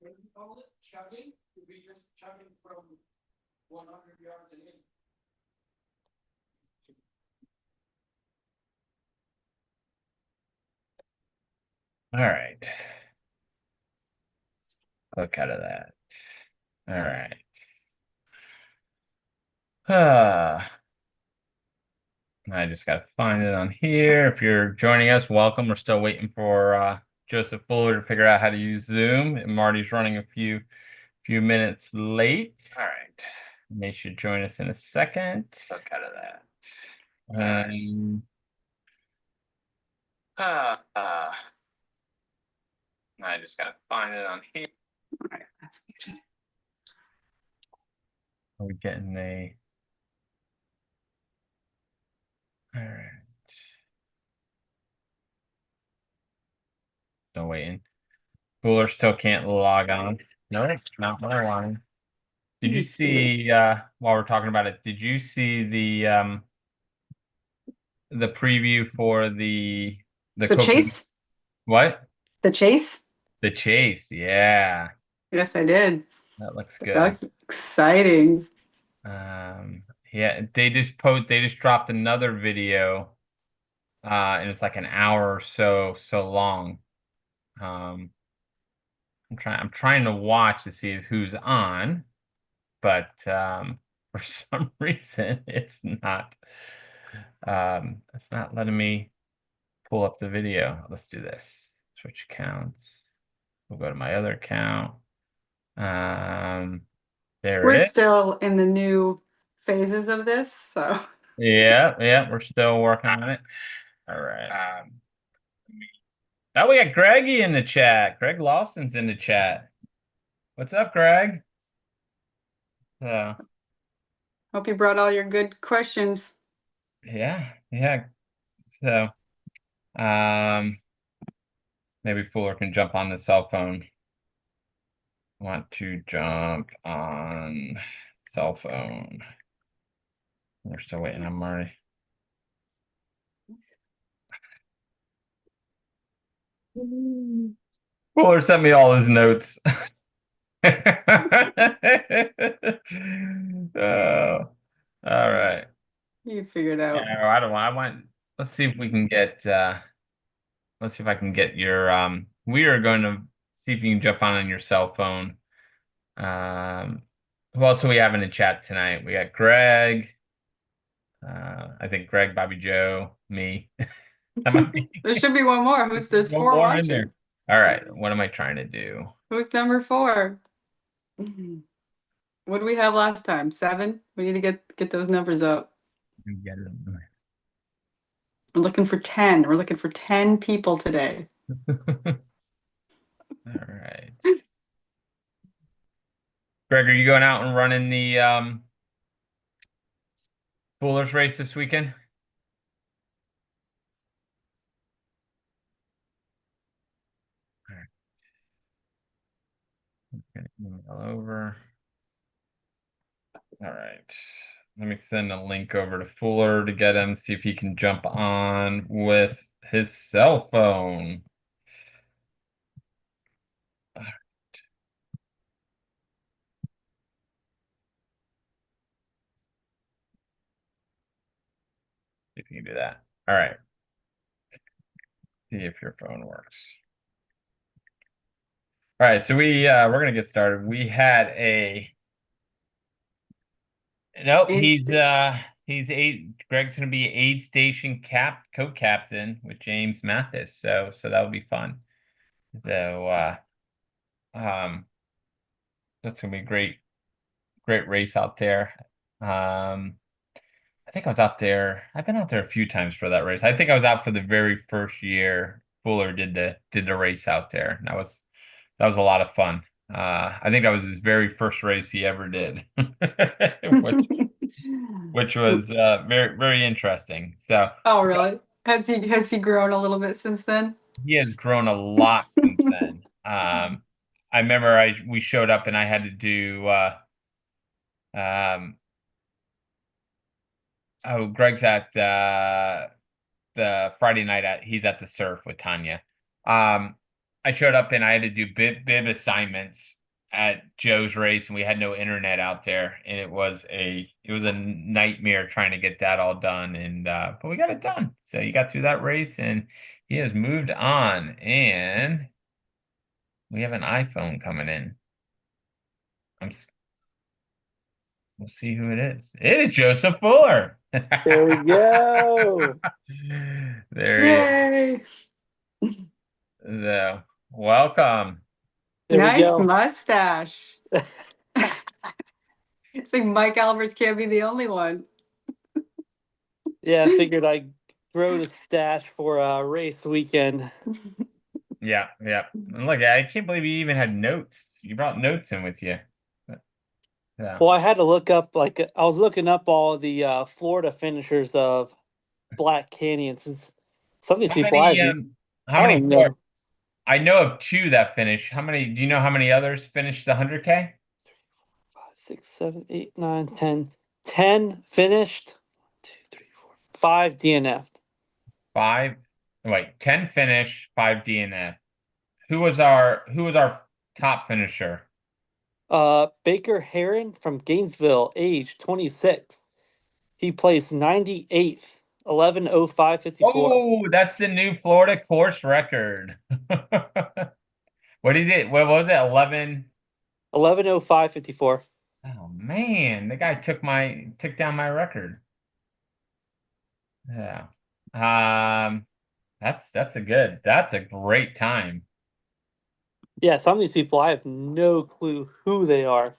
what do you call it? Chugging? Would be just chugging from 100 yards in. All right. Click out of that. All right. I just got to find it on here. If you're joining us, welcome. We're still waiting for Joseph Fuller to figure out how to use Zoom. And Marty's running a few minutes late. All right. They should join us in a second. Click out of that. I just got to find it on here. All right, that's good. Are we getting a... All right. Still waiting. Fuller still can't log on. No, not what I wanted. Did you see, while we're talking about it, did you see the preview for the chase? What? The chase? The chase, yeah. Yes, I did. That looks That good. looks exciting. Yeah, they just dropped another video, and it's like an hour or so long. I'm trying to watch to see who's on, but for some reason it's not letting me pull up the video. Let's do this. Switch accounts. We'll go to my other account. There We're it is. still in the new phases of this, so Yeah, we're still working on it. All right. Now we got Greggy in the chat. Greg Lawson's in the chat. What's up, Greg? So hope you brought all your good questions. yeah. So maybe Fuller can jump on the cell phone. Want to jump on cell phone. We're still waiting on Marty. Fuller sent me all his notes. Oh, all right. You figured out. Yeah, I don't want. Let's see if we can get. Let's see if I can get your. We are going to see if you can jump on your cell phone. Who else do we have in the chat tonight? We got Greg. I think Greg, Bobby Joe, me. That might be There should be one more. There's no 4 more in watching. there. All right, what am I trying to do? Who's number 4? What did we have last time? 7? We need to get those numbers up. Get it. We're looking for 10. We're looking for 10 people today. All right. Greg, are you going out and running the Fuller's race this weekend? All right. Okay, email over. All right. Let me send a link over to Fuller to get him, see if he can jump on with his cell phone. All right. See if you can do that. All right. See if your phone works. All right, so we're gonna get started. We had a nope, he's Greg's gonna be aid station co-captain with James Mathis. So that'll be fun. So that's gonna be a great race out there. I think I was out there. I've been out there a few times for that race. I think I was out for the very first year Fuller did the race out there. And that was a lot of fun. I think that was his very first race he ever did, which was very, very interesting. So Oh, really? Has he grown a little bit since then? he has grown a lot since then. I remember we showed up and I had to do Greg's at the Friday night he's at the surf with Tanya. I showed up and I had to do bib assignments at Joe's race, and we had no internet out there, and it was a nightmare trying to get that all done, and but we got it done. So you got through that race, and he has moved on, and we have an iPhone coming in. I'm s- we'll see who it is. It is Joseph Fuller. There we go. There he is. Yay! So, welcome. There we Nice go. mustache. It's like Mike Alberts can't be the only one. Yeah, I figured I'd throw the stash for a race weekend. Yeah, yeah. And look, I can't believe you even had notes. You brought notes in with you. Yeah. Well, I had to look up, I was looking up all the Florida finishers of Black Canyon. Since some of these How people many I how many don't Florida? know. I know of two that finished. How many do you know how many others finished the 100K? 5, 6, 7, 8, 9, 10. 10 finished. 1, 2, 3, 4, 5 DNF'd. 5. Wait, 10 finished, 5 DNF. Who was our top finisher? Baker Heron from Gainesville, age 26. He placed 98th, 11:05:54. Oh, that's the new Florida course record. What did it? What was it? 11. 11:05:54. Oh man, the guy took down my record. Yeah. That's a great time. Yeah, some of these people I have no clue who they are.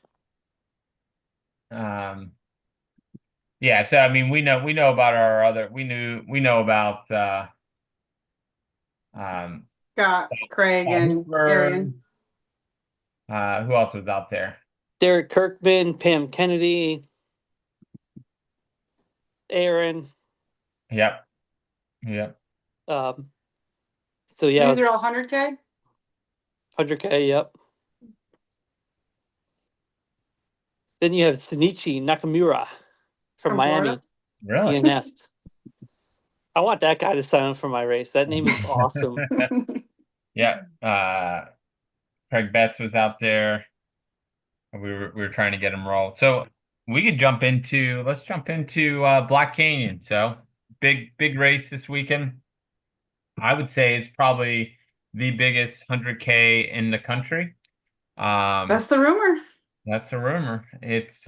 Yeah, so I mean we know about our other we know about Scott, Craig, and Arian. Who else was out there? Derek Kirkman, Pam Kennedy, Aaron. Yep. So yeah, These are all 100K? 100K, yep. Then you have Shinichi Nakamura from Miami, Really? DNF'd. I want that guy to sign up for my race. That name is awesome. Yeah. Craig Betts was out there. We were trying to get him rolled. So let's jump into Black Canyon. So big race this weekend. I would say it's probably the biggest 100K in the country. That's the rumor. That's a rumor. It's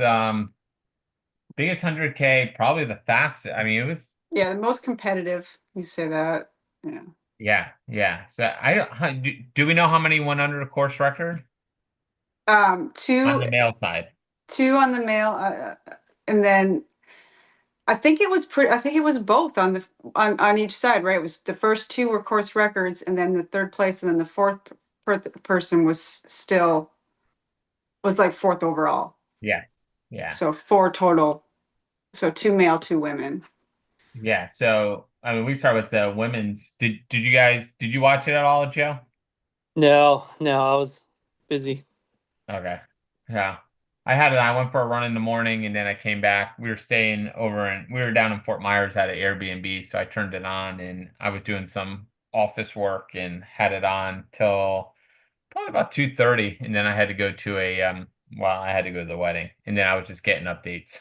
biggest 100K, probably the fastest. I mean, it was. Yeah, the most competitive. You say that. Yeah. Yeah. So do we know how many went under the course record Two on the male side? Two on the male, and then I think it was both on each side, right? It was the first two were course records, and then the third place, and then the fourth person was like fourth overall. Yeah. So 4 total. So 2 male, 2 women. Yeah. So I mean, we start with the women's. Did you watch it at all, Joe? No, I was busy. Okay. Yeah. I went for a run in the morning and then I came back. We were down in Fort Myers at an Airbnb, so I turned it on and I was doing some office work and had it on till probably about 2:30, and then I had to go to the wedding, and then I was just getting updates.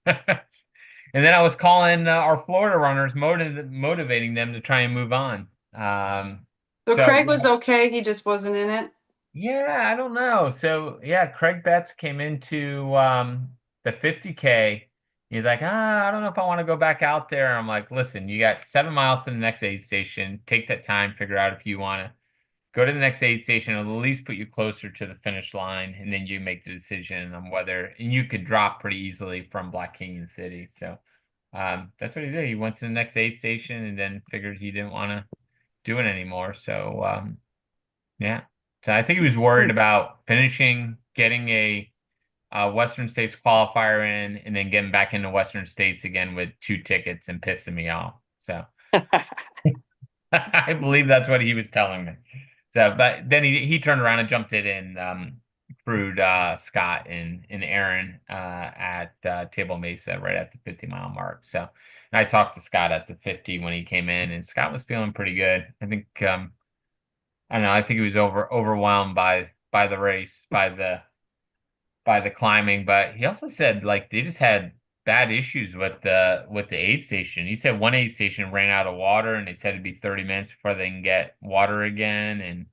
And then I was calling our Florida runners, motivating them to try and move on. So Craig was okay, he just wasn't in it. Yeah, I don't know. So yeah, Craig Betts came into the 50K. He's like, I don't know if I want to go back out there. I'm like, listen, you got 7 miles to the next aid station. Take that time, figure out if you want to go to the next aid station, at least put you closer to the finish line, and then you make the decision on whether, and you could drop pretty easily from Black Canyon City. So that's what he did. He went to the next aid station and then figured he didn't want to do it anymore. So yeah. So I think he was worried about finishing, getting a Western States qualifier in, and then getting back into Western States again with 2 tickets and pissing me off. So I believe that's what he was telling me. So, but then he turned around and jumped it in, crewed Scott and Aaron at Table Mesa right at the 50-mile mark. So I talked to Scott at the 50 when he came in, and Scott was feeling pretty good. I think I don't know. I think he was overwhelmed by the race, by the climbing. But he also said like they just had bad issues with the aid station. He said one aid station ran out of water, and they said it'd be 30 minutes before they can get water again,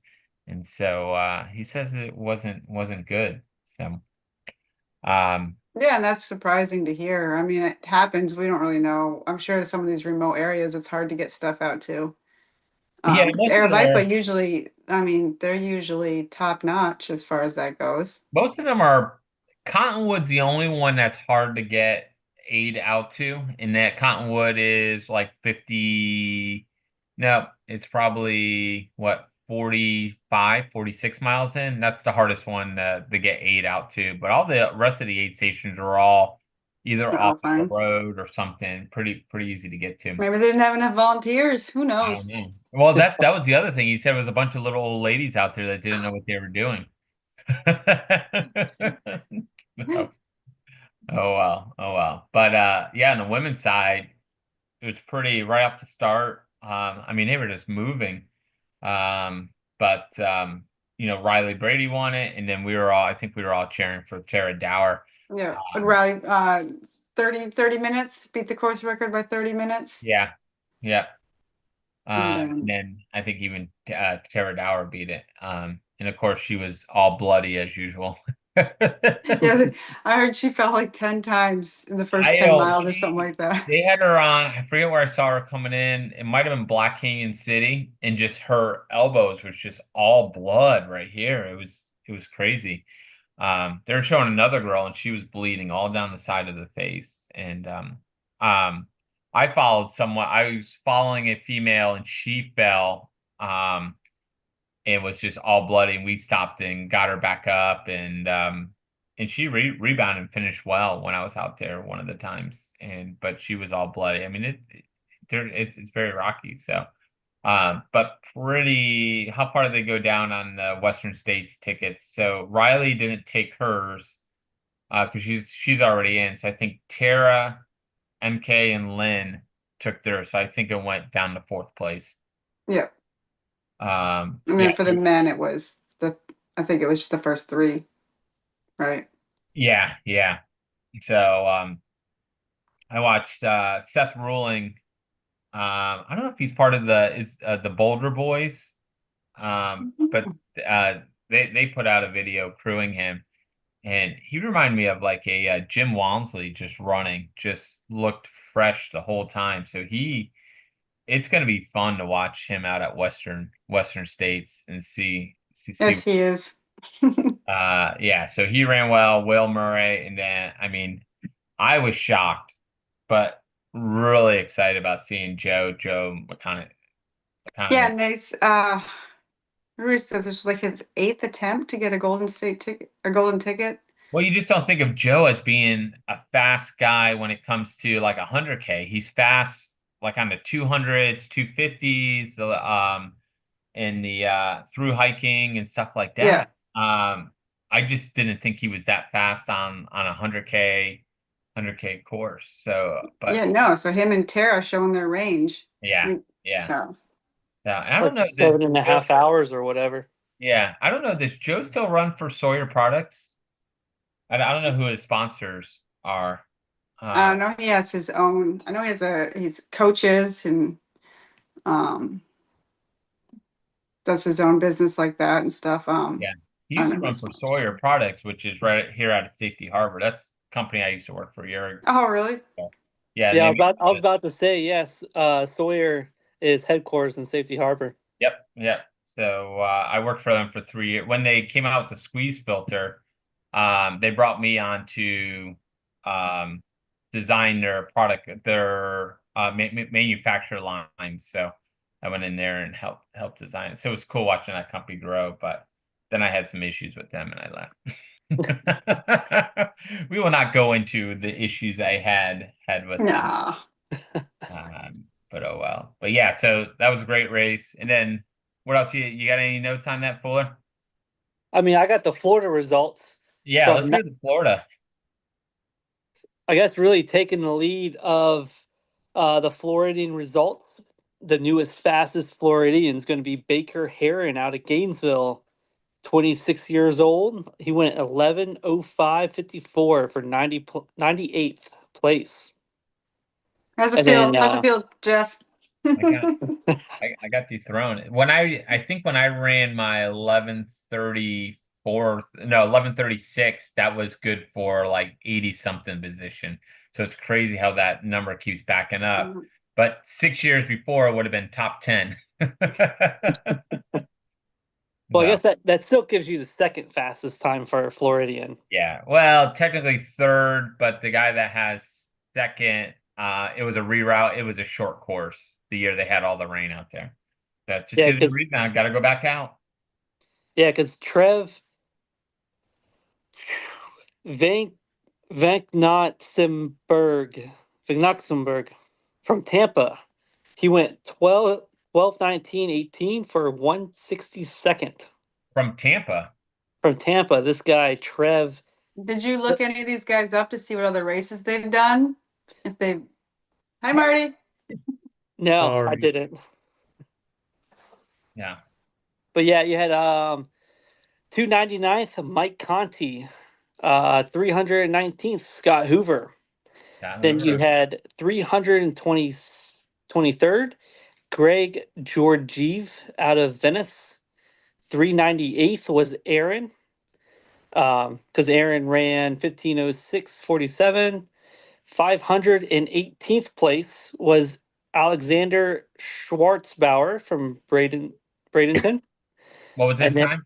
and so he says it wasn't good. So Yeah, and that's surprising to hear. I mean, it happens. We don't really know. I'm sure some of these remote areas, it's hard to get stuff out to. yeah, Because most of them are. Aravaipa usually, I mean, they're usually top notch as far as that goes. Most of them are. Cottonwood's the only one that's hard to get aid out to, and that Cottonwood is like 50. No, it's probably what 45, 46 miles in. That's the hardest one to get aid out to. But all the rest of the aid stations are all either They're off all of the fine. road or something. Pretty easy to get to. Maybe they didn't have enough volunteers. Who I don't knows? know. Well, that was the other thing. He said was a bunch of little old ladies out there that didn't know what they were doing. So, oh well, oh well. But yeah, on the women's side, it was pretty right off the start. I mean, they were just moving. But Riley Brady won it, and then I think we were all cheering for Tara Dower. Yeah. But Riley, 30 minutes, beat the course record by 30 minutes. Yeah, yeah. And And then, then I think even Tara Dower beat it. And of course she was all bloody as usual. yeah, I heard she fell like 10 times in the first I 10 know miles or something like that. they had her on. I forget where I saw her coming in. It might have been Black Canyon City, and just her elbows was just all blood right here. It was crazy. They were showing another girl, and she was bleeding all down the side of the face. And I followed someone. I was following a female, and she fell. And was just all bloody. And we stopped and got her back up, and she rebounded and finished well when I was out there one of the times. But she was all bloody. I mean, it's very rocky. So, but pretty. How far did they go down on the Western States tickets? So Riley didn't take hers, because she's already in. So I think Tara, MK, and Lynn took theirs. So I think it went down to fourth place. Yeah. I mean, Yeah, for the men, I think it was just the first three, right? yeah, yeah. So I watched Seth Ruling. I don't know if he's part of the Boulder Boys. But they put out a video crewing him, and he reminded me of like a Jim Walmsley just running, just looked fresh the whole time. So it's going to be fun to watch him out at Western States and see. Yes, he is. Yeah, so he ran well, Will Murray, and then I mean, I was shocked, but really excited about seeing Joe McConnell. Yeah, nice. Remember said this was like his 8th attempt to get a golden ticket. Well, you just don't think of Joe as being a fast guy when it comes to like 100K. He's fast like on the 200s, 250s, in the through hiking and stuff like that. I just didn't think he was that fast on a 100K course. So, but Yeah, no. So him and Tara showing their range. yeah, yeah. So Yeah, I don't know. Like 7.5 hours or whatever. Yeah, I don't know. Does Joe still run for Sawyer Products? I don't know who his sponsors are. I know he has his own. I know he's coaches and does his own business like that and stuff. Yeah, he I used don't to know run his for sponsors. Sawyer Products, which is right here out of Safety Harbor. That's the company I used to work for a year ago. Oh, really? Yeah, Yeah, I was about to say yes. Sawyer is headquarters in Safety Harbor. Yep. So I worked for them for 3 years. When they came out with the squeeze filter, they brought me on to design their product, their manufacturer line. So I went in there and helped design it. So it was cool watching that company grow. But then I had some issues with them and I left. We will not go into the issues I had with them. Nah. But oh well. But yeah, so that was a great race. And then what else? You got any notes on that, Fuller? I mean, I got the Florida results. Yeah, let's hear the Florida. I guess really taking the lead of the Floridian results the newest, fastest Floridian is going to be Baker Heron out of Gainesville, 26 years old. He went 11:05:54 for 98th place. How's it And feel? then How's it feel, Jeff? I got I got dethroned. I think when I ran my 11:34, no, 11:36, that was good for like 80 something position. So it's crazy how that number keeps backing up. But 6 years before it would have been top 10. Well, I No. guess that still gives you the second fastest time for a Floridian. Yeah. Well, technically third, but the guy that has second, it was a reroute. It was a short course the year they had all the rain out there. That just Yeah, gives me a because reason I got to go back out. Van Vanknotsenberg from Tampa, he went 12:19:18 for 162nd. From Tampa. From Tampa, this guy Trev. Did you look any of these guys up to see what other races they've done? If they, hi Marty. No, I Sorry. didn't. Yeah. But yeah, you had 299th Mike Conti, 319th Scott Hoover. Then you had 323rd Greg Georgiev out of Venice. 398th was Aaron, because Aaron ran 15:06:47. 518th place was Alexander Schwartzbauer from Bradenton. What was his And then time?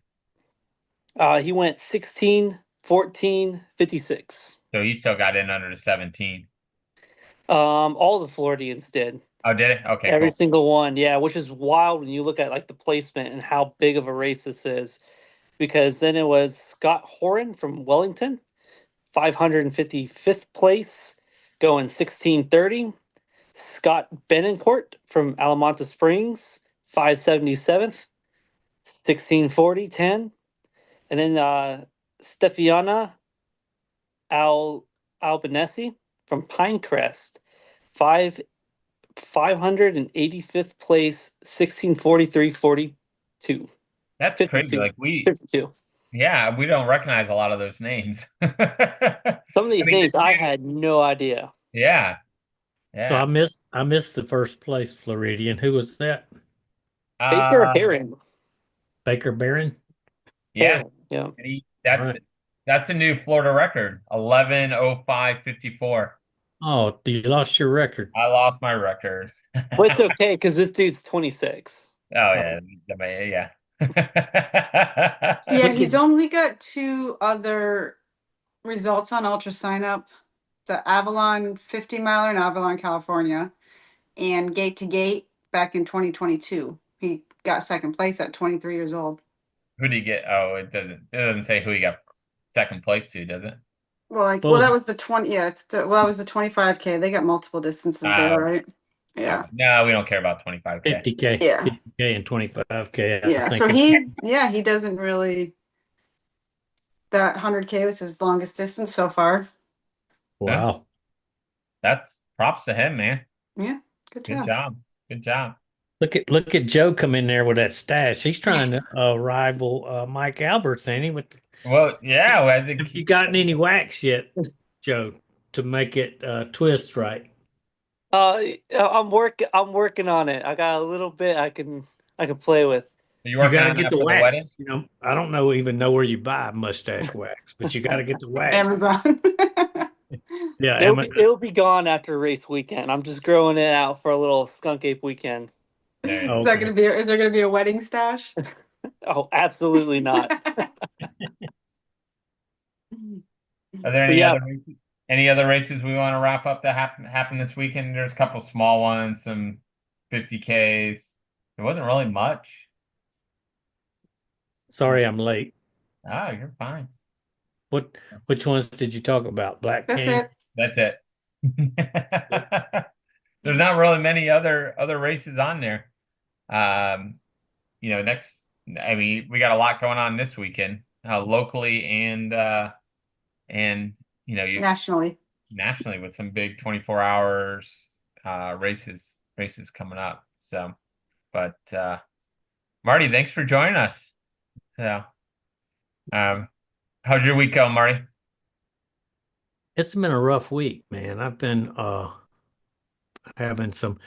he went 16:14:56. So he still got in under the 17. All the Floridians did. Oh, did it? Okay, Every cool. single one, yeah, which is wild when you look at like the placement and how big of a race this is. Because then it was Scott Horan from Wellington, 555th place, going 16:30. Scott Benencourt from Alamanta Springs, 577th, 16:40:10. And then Stefiana Albanese from Pinecrest, 585th place, 16:43:42. That's 52. crazy. Like 52. yeah, we don't recognize a lot of those names. Some of these names I had no idea. Yeah. So Yeah. I missed the first place Floridian. Who was that? Baker Heron. Baker Barron? Yeah. Yeah. That's the new Florida record, 11:05:54. Oh, you lost your record. I lost my record. But it's okay because this dude's 26. Oh yeah, yeah. Yeah, he's only got 2 other results on Ultra sign up. The Avalon 50 miler in Avalon, California, and Gate to Gate back in 2022. He got second place at 23 years old. Who did he get? Oh, it doesn't say who he got second place to, does it? Well, that was the 20. Yeah, that was the 25K. They got multiple distances there, right? Yeah. No, we don't care about 25K. 50K. Yeah. 50K and 25K. Yeah. So he doesn't really. That 100K was his longest distance so far. Wow. That's props to him, man. Yeah. Good Good job. job. Good job. Look at Joe come in there with that stash. He's trying to rival Mike Alberts, ain't he? Well, yeah, I think Have you gotten any wax yet, Joe, to make it twist right? I'm working on it. I got a little bit I can play with. you You got to on get that the for the wedding? wax. You know, I don't even know where you buy mustache wax, but you got to get the wax. Amazon. Yeah, It'll be gone after race weekend. I'm just growing it out for a little Skunk Ape weekend. There you Oh, go. Is there gonna be a wedding stash? Oh, absolutely not. Are there any other races we want to wrap up that happen this weekend? There's a couple small ones, some 50Ks. There wasn't really much. Sorry, I'm late. Ah, you're fine. Which ones did you talk about? Black That's King? it. That's it. There's not really many other races on there. We got a lot going on this weekend, locally and nationally with some big 24 hours races coming up. So, but Marty, thanks for joining us. So, how's your week going, Marty? It's been a rough week, man. I've been having some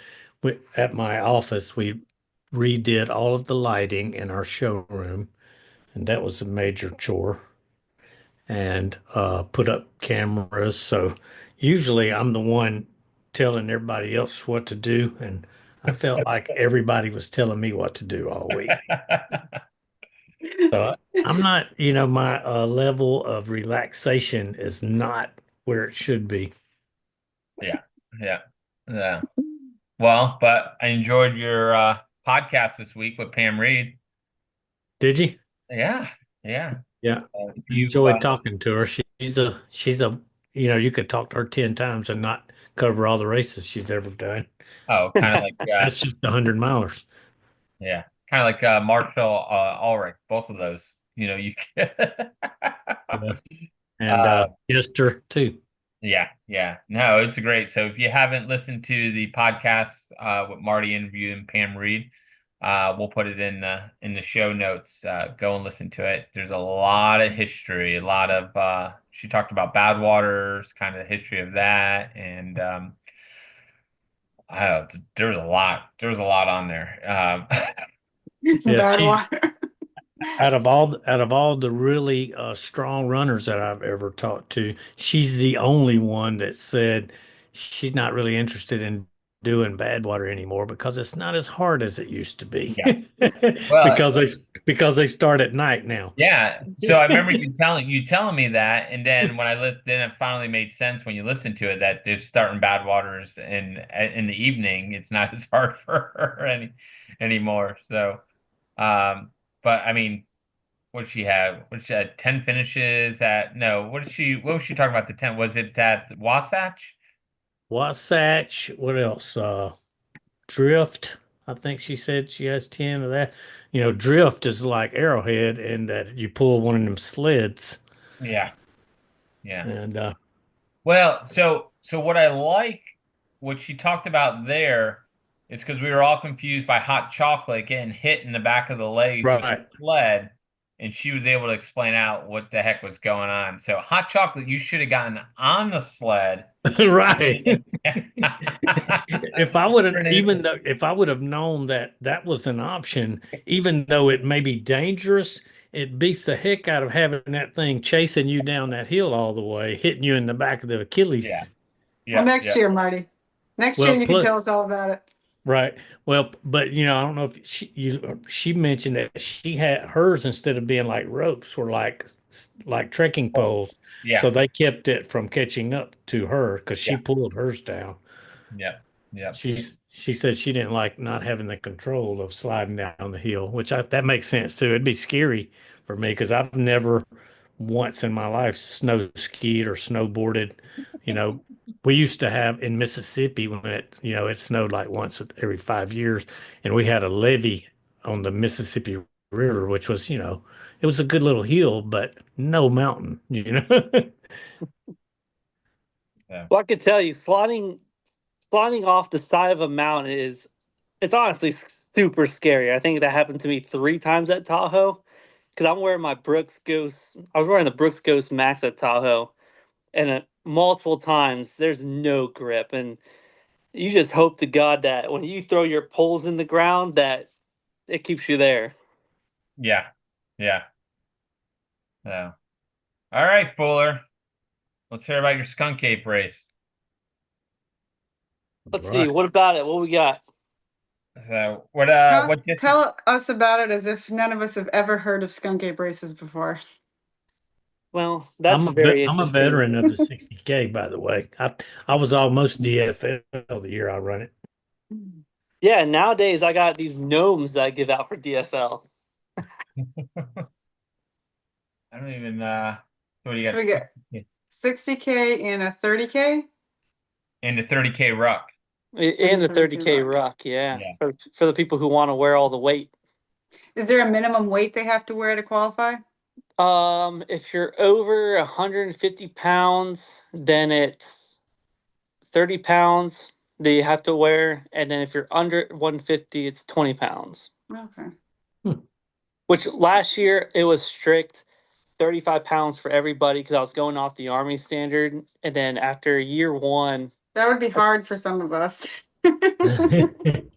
at my office. We redid all of the lighting in our showroom, and that was a major chore. And put up cameras. So usually I'm the one telling everybody else what to do, and I felt like everybody was telling me what to do all week. So I'm not, my level of relaxation is not where it should be. Yeah, yeah. Well, but I enjoyed your podcast this week with Pam Reed. Did you? Yeah, yeah. Yeah. You Enjoyed talking to her. She's a you could talk to her 10 times and not cover all the races she's ever done. kind of like That's just 100 milers. yeah, kind of like Marshall Ulrich. Both of those, you can. Yeah. And Jester too. Yeah. No, it's great. So if you haven't listened to the podcast with Marty interviewing Pam Reed, we'll put it in the show notes. Go and listen to it. There's a lot of history, a lot of she talked about Badwaters, kind of the history of that, and I don't know, there was a lot on there. Bad water. Out of all the really strong runners that I've ever talked to, she's the only one that said she's not really interested in doing Badwater anymore because it's not as hard as it used to be. Yeah. Well, because they start at night now. yeah. So I remember you telling me that, and then when then it finally made sense when you listened to it that they're starting Badwaters in the evening. It's not as hard for her anymore. So, but I mean, what did she have? What she had 10 finishes at no, what was she talking about the 10? Was it at Wasatch? Wasatch, what else? Drift. I think she said she has 10 of that. Drift is like Arrowhead in that you pull one of them sleds. Yeah. And Well, so what I like, what she talked about there, is because we were all confused by hot chocolate getting hit in the back of the legs with the right. sled, and she was able to explain out what the heck was going on. So hot chocolate, you should have gotten on the sled. Right. If I would have known that that was an option, even though it may be dangerous, it beats the heck out of having that thing chasing you down that hill all the way, hitting you in the back of the Achilles. Well, next year, Marty. Next year you can tell us all about it. Right. Well, but I don't know if she mentioned that she had hers instead of being like ropes were like trekking poles. Yeah. So they kept it from catching up to her because she pulled hers down. Yeah. She said she didn't like not having the control of sliding down the hill, which that makes sense too. It'd be scary for me because I've never once in my life snow skied or snowboarded. We used to have in Mississippi when it snowed like once every 5 years, and we had a levee on the Mississippi River, which was, it was a good little hill, but no mountain. Yeah. Well, I could tell you, sliding off the side of a mountain it's honestly super scary. I think that happened to me 3 times at Tahoe because I was wearing the Brooks Ghost Max at Tahoe, and multiple times there's no grip, and you just hope to God that when you throw your poles in the ground that it keeps you there. Yeah. All right, Fuller. Let's hear about your Skunk Ape race. Let's see. What about it? What we got? So what tell us about it as if none of us have ever heard of Skunk Ape races before. Well, that's I'm interesting. a veteran of the 60K, by the way. I was almost DFL the year I run it. Yeah, nowadays I got these gnomes that I give out for DFL. I don't even what do you got? We get 60K and a 30K? And the 30K ruck. And the 30K ruck, yeah. For the people who want to wear all the weight. Is there a minimum weight they have to wear to qualify? If you're over 150 pounds, then it's 30 pounds. that you have to wear, and then if you're under 150, it's 20 pounds. Okay. Which last year it was strict, 35 pounds for everybody because I was going off the Army standard, and then after year one, That would be hard for some of us.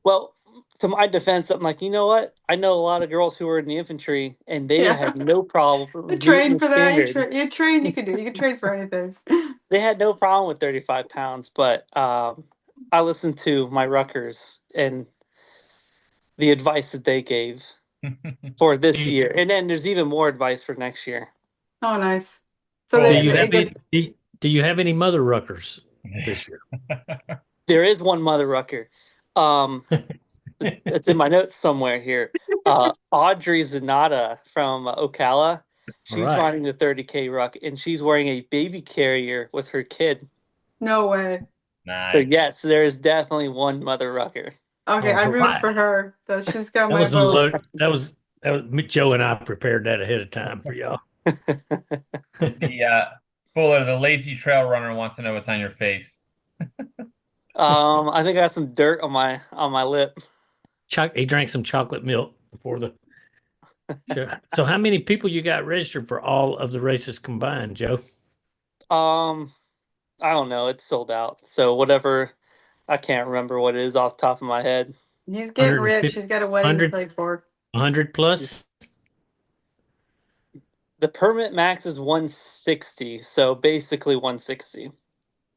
well, to my defense, I'm like, you know what? I know a lot of girls who were in the infantry, and they Yeah. had no problem You doing train the for that. You, standard. you train. You can do. You can train for anything. They had no problem with 35 pounds, but I listened to my ruckers and the advice that they gave for this year, and then there's even more advice for next year. Oh, nice. So Cool. Do they, you it have gets, any, do you have any mother ruckers this year? There is one mother rucker. It's in my notes somewhere here. Audrey Zanata from Ocala. She's Right. running the 30K ruck, and she's wearing a baby carrier with her kid. no way. So Nice. yes, there is definitely one mother rucker. Okay, Oh, I'm rooting right. for her. So she's got That my was a vote. load. That was Joe and I prepared that ahead of time for y'all. The Fuller, the lazy trail runner wants to know what's on your face. I think I got some dirt on my lip. He drank some chocolate milk before the show. So how many people you got registered for all of the races combined, Joe? I don't know. It's sold out. So whatever, I can't remember what it is off the top of my head. He's getting rich. 150 He's got a wedding to pay for. 100 plus? The permit max is 160, so basically 160.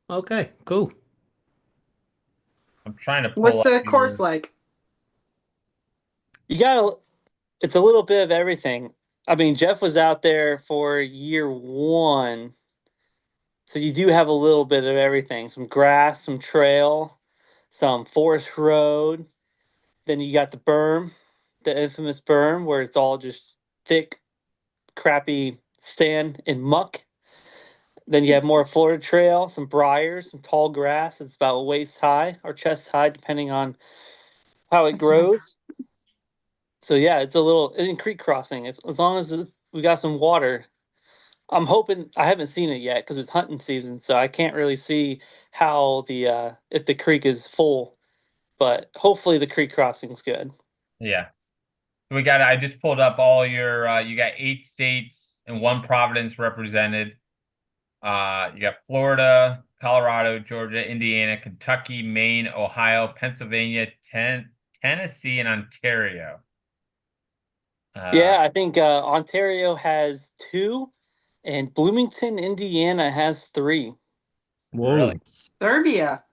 Okay, cool. I'm trying to pull What's up the your- course like? You gotta. It's a little bit of everything. I mean, Jeff was out there for year one, so you do have a little bit of everything: some grass, some trail, some forest road. Then you got the berm, the infamous berm, where it's all just thick, crappy sand and muck. Then you have more Florida Trail, some briars, some tall grass. It's about waist high or chest high, depending on how it That's right. grows. So yeah, it's a little in creek crossing. As long as we got some water, I'm hoping. I haven't seen it yet because it's hunting season, so I can't really see how the if the creek is full. But hopefully the creek crossing's good. Yeah. We got. I just pulled up all your. You got 8 states and 1 province represented. You got Florida, Colorado, Georgia, Indiana, Kentucky, Maine, Ohio, Pennsylvania, Tennessee, and Ontario. Yeah, I think Ontario has 2, and Bloomington, Indiana has 3. Whoa. Really? Serbia.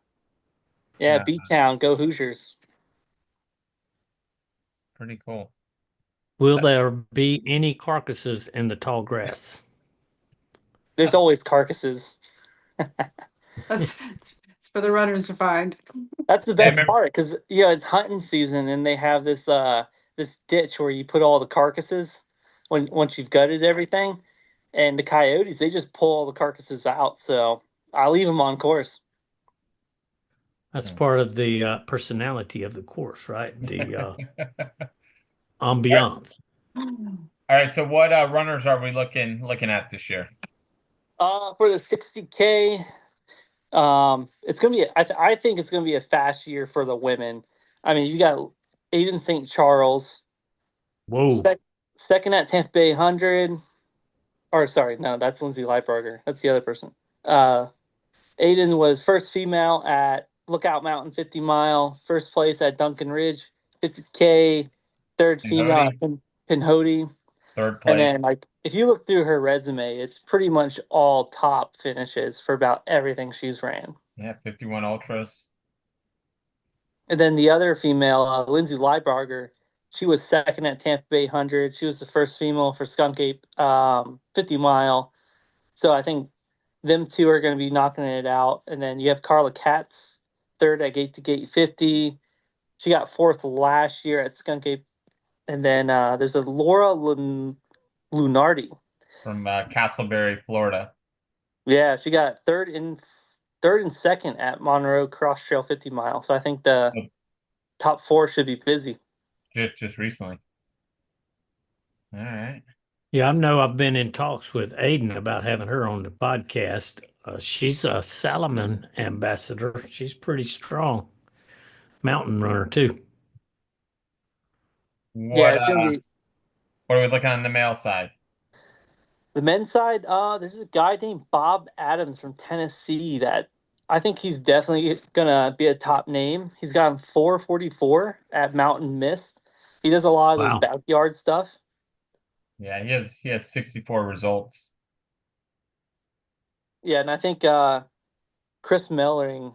Yeah, Yeah. B-Town, go Hoosiers. Pretty cool. Will there be any carcasses in the tall grass? There's always carcasses. It's for the runners to find. That's the best remember- part because it's hunting season and they have this this ditch where you put all the carcasses once you've gutted everything, and the coyotes they just pull all the carcasses out. So I leave them on course. That's part of the personality of the course, right? The ambiance. All right. So what runners are we looking at this year? For the 60K, it's gonna be. I think it's gonna be a fast year for the women. I mean, you got Aiden St. Charles, Whoa. second at Tampa Bay 100. Or sorry, no, that's Lindsay Lightberger. That's the other person. Aiden was first female at Lookout Mountain 50 mile, first place at Duncan Ridge 50K, third female at Pinhoti. 3rd place. And then, like, if you look through her resume, it's pretty much all top finishes for about everything she's ran. Yeah, 51 ultras. And then the other female, Lindsay Liebarger, she was second at Tampa Bay 100. She was the first female for Skunk Ape 50 mile. So I think them two are going to be knocking it out. And then you have Carla Katz, third at Gate to Gate 50. She got 4th last year at Skunk Ape. And then there's a Laura Lunardi From Castleberry, Florida. Yeah, she got third and second at Monroe Cross Trail 50 mile. So I think the top 4 should be busy. Just recently. All right. Yeah, I know I've been in talks with Aiden about having her on the podcast. she's a Salomon ambassador. She's pretty strong. Mountain runner too. Yeah, What it's gonna be what are we looking on the male side? the men's side. There's a guy named Bob Adams from Tennessee that I think he's definitely gonna be a top name. He's gotten 444 at Mountain Mist. He does a lot of those Wow. backyard stuff. Yeah, he has 64 results. Yeah, and I think Chris Mellering,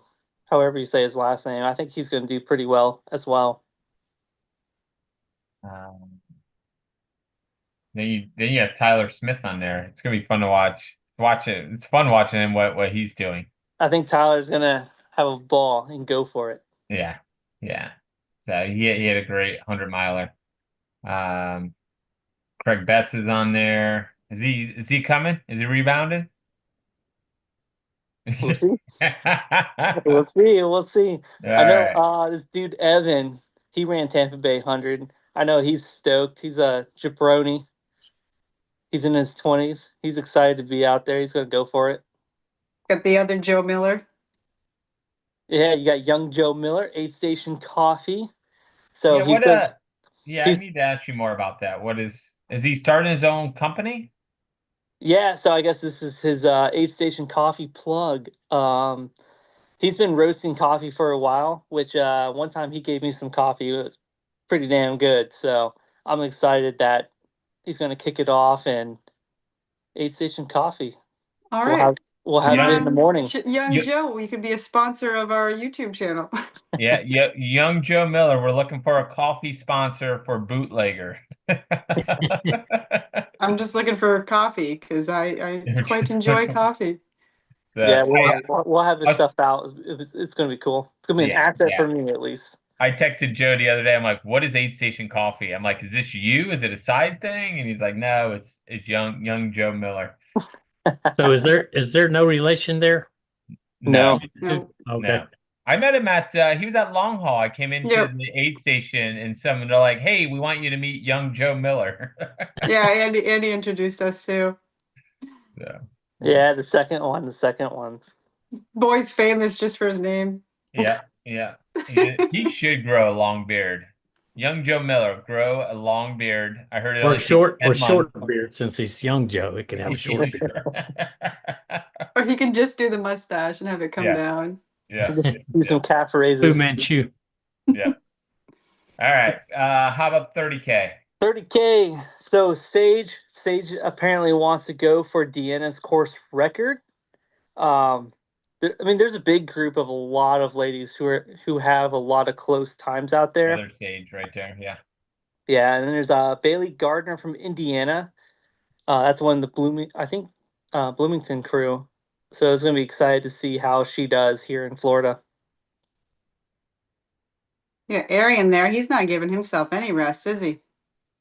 however you say his last name, I think he's gonna do pretty well as well. Um, then you have Tyler Smith on there. It's gonna be fun to watch. Watch it. It's fun watching him what he's doing. I think Tyler's gonna have a ball and go for it. Yeah, yeah. So he had a great 100-miler. Craig Betts is on there. Is he coming? Is he rebounding? We'll see. We'll see. We'll see. All I know right. this dude Evan, he ran Tampa Bay 100. I know he's stoked. He's a jabroni. He's in his 20s. He's excited to be out there. He's gonna go for it. Got the other Joe Miller. Yeah, you got young Joe Miller, 8 Station Coffee. So Yeah, he's gonna yeah, I he's need to ask you more about that. Is he starting his own company? yeah, so I guess this is his 8 Station Coffee plug. He's been roasting coffee for a while, which one time he gave me some coffee. It was pretty damn good. So I'm excited that he's gonna kick it off and 8 Station Coffee. All We'll right. have we'll Come have it in the on, morning. young Yeah. Joe. You could be a sponsor of our YouTube channel. Yeah, young Joe Miller. We're looking for a coffee sponsor for Bootlegger. I'm just looking for coffee because I quite enjoy coffee. Yeah, I, we'll have his I- stuff out. It's gonna be cool. It's gonna be an Yeah, asset yeah. for me at least. I texted Joe the other day. I'm like, "What is 8 Station Coffee?" I'm like, "Is this you? Is it a side thing?" And he's like, "No, it's young Joe Miller." So is there no relation there? No. No. Okay. No. I met him at he was at Long Haul. I came into Yep. the aid station and they're like, "Hey, we want you to meet young Joe Miller." Yeah, Andy introduced us too. So, Yeah, the second one. Boy's famous just for his name. yeah. He should grow a long beard. Young Joe Miller, grow a long beard. I heard it Or only takes short 10 months. beard since he's young Joe. It can have a short beard. Or he can just do the mustache and have it come Yeah. down. Yeah. Do some calf Fu raises. Manchu. Yeah. All right. How about 30K? 30K. So Sage apparently wants to go for Deanna's course record. I mean, there's a big group of a lot of ladies who have a lot of close times out there. Another Sage right there. Yeah. Yeah, and then there's Bailey Gardner from Indiana. That's one of the Bloomington crew. So it's gonna be excited to see how she does here in Florida. Yeah, Arian there, he's not giving himself any rest, is he?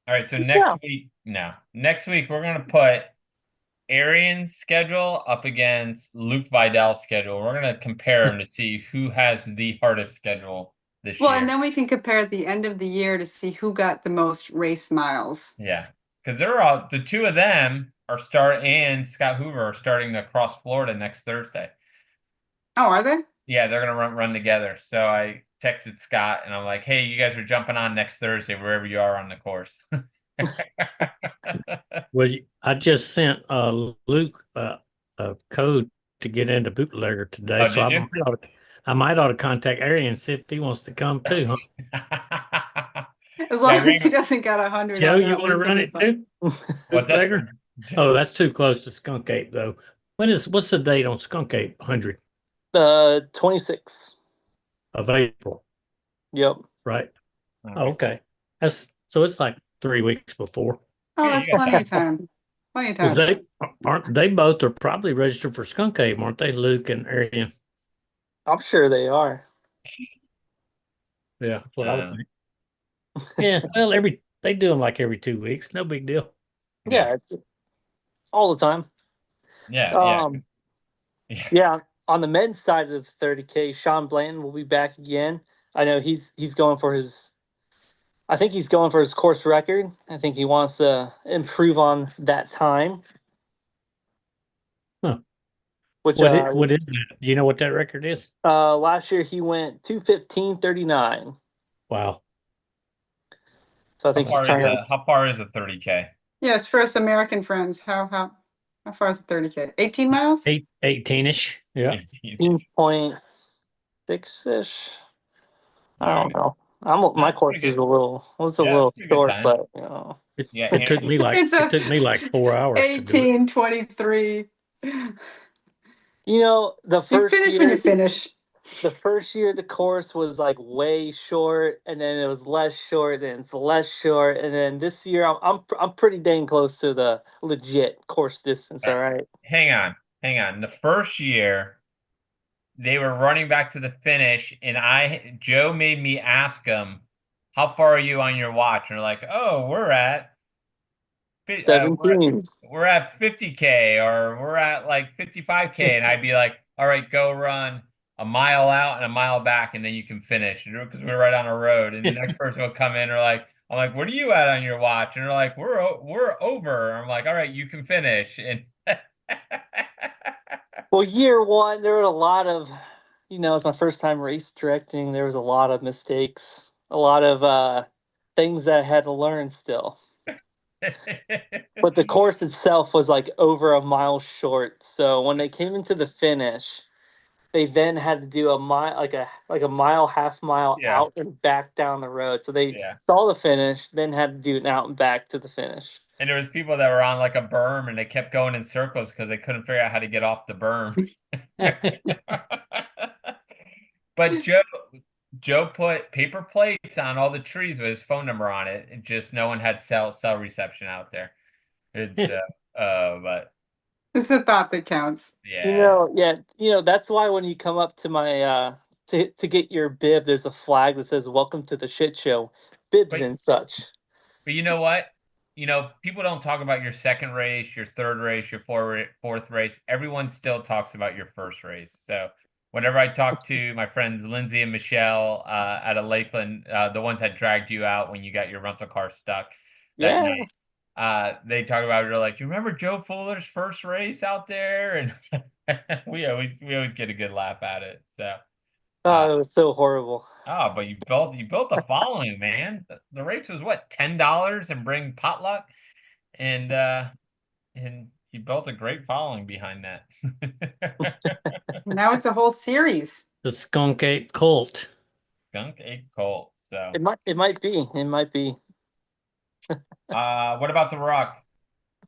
All right. So next week we're gonna put Arian's schedule up against Luke Vidal's schedule. We're gonna compare them to see who has the hardest schedule this Well, year. and then we can compare at the end of the year to see who got the most race miles. Yeah, because the two of them and Scott Hoover are starting to cross Florida next Thursday. Oh, are they? Yeah, they're gonna run together. So I texted Scott and I'm like, "Hey, you guys are jumping on next Thursday wherever you are on the course." Well, I just sent Luke a code to get into Bootlegger today, Oh, so did you? I might ought to contact Arian and see if he wants to come too. Huh? As long as he doesn't got 100. Joe, you want to run it too? What's that? Bootlegger? Oh, that's too close to Skunk Ape though. What's the date on Skunk Ape 100 26. of April? Yep. Right. Oh, okay. So it's like 3 weeks before. Oh, Yeah, that's you got plenty of time. Plenty of 'Cause time. they both are probably registered for Skunk Ape, aren't they, Luke and Arian? I'm sure they are. Yeah, that's what I would think. Yeah, well, they do them like every 2 weeks. No big deal. Yeah, it's all the time. Yeah. Yeah. On the men's side of the 30K, Sean Blanton will be back again. I know he's going for his. I think he's going for his course record. I think he wants to improve on that time. Huh. which What is that? Do you know what that record is? last year he went 2:15:39. Wow. So I think he's trying to. How far is a 30K? Yes, for us American friends, how far is the 30K? 18 miles? 18-ish. Yeah. 18.6-ish. I don't know. My That's pretty course is good. a Yeah, little that's pretty good short, time. but you know. Yeah, It took me like It's a 4 hours to do it. 18:23. You know, You finish when you finish. the first year the course was like way short, and then it was less short, and it's less short, and then this year I'm pretty dang close to the legit course distance. All right. hang on. The first year they were running back to the finish, and Joe made me ask them, "How far are you on your watch?" And they're like, "Oh, uh, we're 17. we're at 50K or we're at like 55K," and I'd be like, "All right, go run a mile out and a mile back, and then you can finish," because we're right on a road. And the next person will come in, or like, I'm like, "What are you at on your watch?" And they're like, "We're over." I'm like, "All right, you can finish." And Well, year one, there were a lot of, it's my first time race directing. There was a lot of mistakes, a lot of things that I had to learn still. But the course itself was like over a mile short. So when they came into the finish, they then had to do a mile, like a mile, half mile Yeah. out and back down the road. So they Yeah. saw the finish, then had to do an out and back to the finish. And there was people that were on like a berm and they kept going in circles because they couldn't figure out how to get off the berm. But Joe put paper plates on all the trees with his phone number on it, and just no one had cell reception out there. It's but It's a thought that counts. yeah. That's why when you come up to my to get your bib, there's a flag that says "Welcome to the shit show," bibs But and such. But you know what? People don't talk about your second race, your third race, your fourth race. Everyone still talks about your first race. So whenever I talk to my friends Lindsay and Michelle out of Lakeland, the ones that dragged you out when you got your rental car stuck that Yeah. night, they talk about it. They're like, "You remember Joe Fuller's first race out there?" And we always get a good laugh at it. So. Oh, it was so horrible. Oh, but you built a following, man. The race was what, $10 and bring potluck, and you built a great following behind that. Now it's a whole series. The Skunk Ape Cult. Skunk Ape Colt. So It might be. what about the Ruck?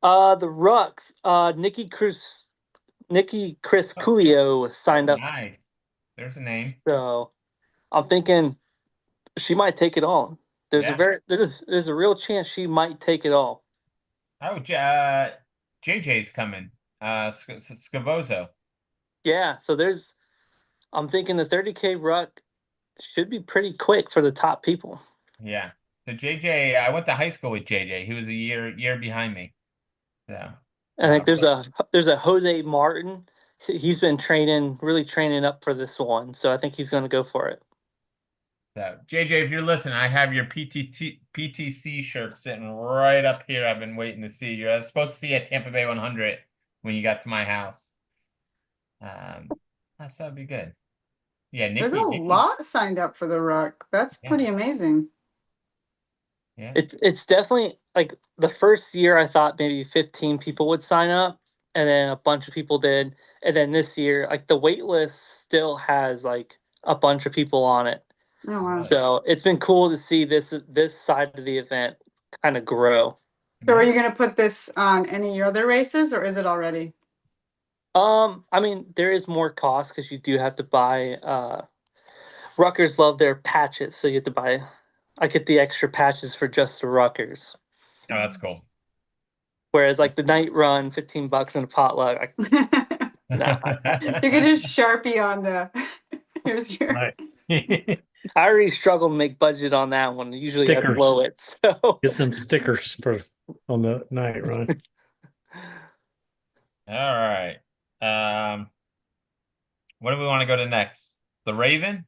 The Rucks, Nikki Chris Coolio signed up. Nice. There's a name. So I'm thinking she might take it all. There's a real chance she might take it all. Oh, JJ's coming. Scavozo. Yeah, so I'm thinking the 30K ruck should be pretty quick for the top people. Yeah. So JJ, I went to high school with JJ. He was a year behind me. So I think there's a Jose Martin. He's been really training up for this one, so I think he's going to go for it. So JJ, if you're listening, I have your PTC shirt sitting right up here. I've been waiting to see you. I was supposed to see you at Tampa Bay 100 when you got to my house. That'd be good. Yeah, There's a lot signed up for the ruck. That's pretty amazing. Yeah. It's definitely like the first year I thought maybe 15 people would sign up, and then a bunch of people did, and then this year like the wait list still has like a bunch of people on it. Oh wow. So it's been cool to see this side of the event kind of grow. So are you going to put this on any of your other races, or is it already? I mean, there is more cost because you do have to buy. Ruckers love their patches, so you have to buy. I get the extra patches for just the Ruckers. Oh, that's cool. Whereas like the night run, $15 in a potluck. You can just Sharpie on the. Here's your. Right. I already struggle to make budget on that one. Usually Stickers. I blow it. So Get some stickers on the night run. All right. What do we want to go to next? The Raven?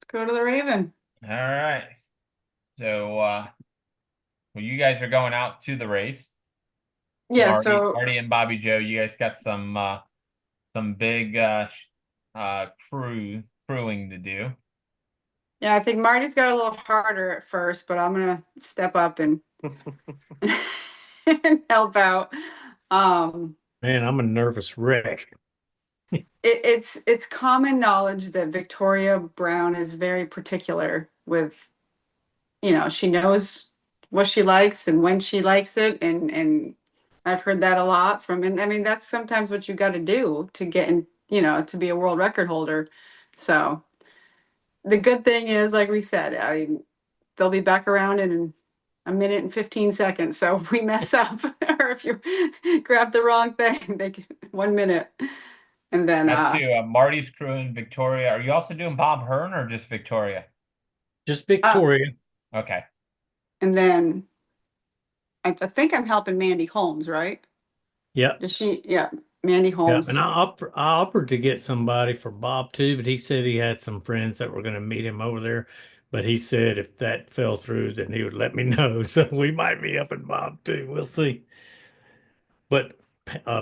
Let's go to the Raven. All right. So well, you guys are going out to the race. Yeah, Marty, so Marty and Bobby Joe, you guys got some some big crewing to do. Yeah, I think Marty's got a little harder at first, but I'm gonna step up and, and help out. Man, I'm a nervous wreck. It's common knowledge that Viktoria Brown is very particular with, she knows what she likes and when she likes it, and I've heard that a lot from, and I mean that's sometimes what you got to do to get in, to be a world record holder. So the good thing is, like we said, they'll be back around in a minute and 15 seconds. So if we mess up or if you grab the wrong thing, they can 1 minute. And then That's who Marty's crewing Victoria. Are you also doing Bob Hearn or just Victoria? Just Victoria. Okay. And then I think I'm helping Mandy Holmes, right? Yeah. Does she? Yeah, Mandy Yeah. Holmes. And I offered to get somebody for Bob too, but he said he had some friends that were going to meet him over there. But he said if that fell through, then he would let me know. So we might be up in Bob too. We'll see. But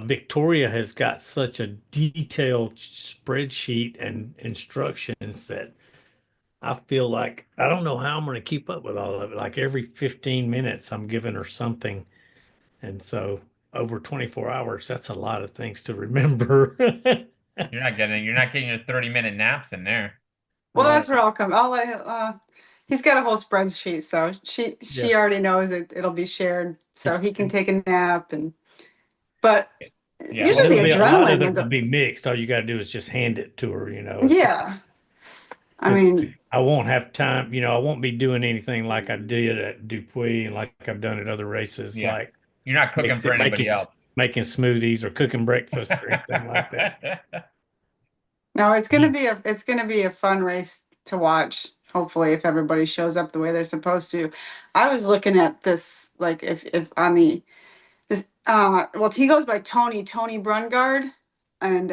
Victoria has got such a detailed spreadsheet and instructions that I feel like I don't know how I'm going to keep up with all of it. Like every 15 minutes, I'm giving her something. And so over 24 hours, that's a lot of things to remember. You're not getting your 30-minute naps in there. Well, that's where I'll come. He's got a whole spreadsheet, so she already knows it'll be shared, so he can take a nap but Yeah, usually the a lot of adrenaline it will be mixed. All you got to do is just hand it to her, Yeah. I mean, I won't have time, I won't be doing anything like I did at Dupuis and like I've done at other races. Yeah. Like you're not cooking for anybody else. Making smoothies or cooking breakfast or anything like that. no, it's gonna be a fun race to watch. Hopefully, if everybody shows up the way they're supposed to. I was looking at this, like if on this well, he goes by Tony Brungard, and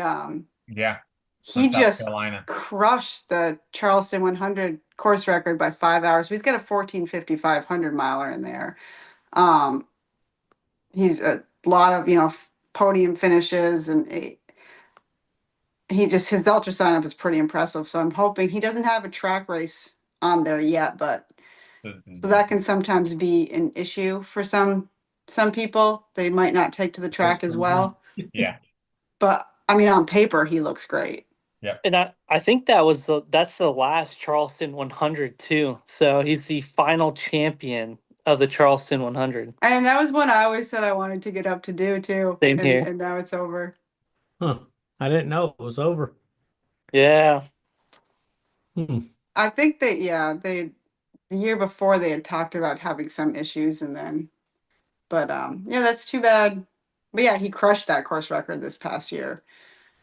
yeah, he South just Carolina. crushed the Charleston 100 course record by 5 hours. He's got a 14:55 100-miler in there. He's a lot of podium finishes, and his ultra sign up is pretty impressive. So I'm hoping he doesn't have a track race on there yet, but so that can sometimes be an issue for some people. They might not take to the track as well. Yeah. But I mean, on paper, he looks great. Yeah. And I think that's the last Charleston 100 too. So he's the final champion of the Charleston 100. And that was one I always said I wanted to get up to do too. Same here. And now it's over. Huh. I didn't know it was over. Yeah. I think the year before they had talked about having some issues, but that's too bad. But yeah, he crushed that course record this past year.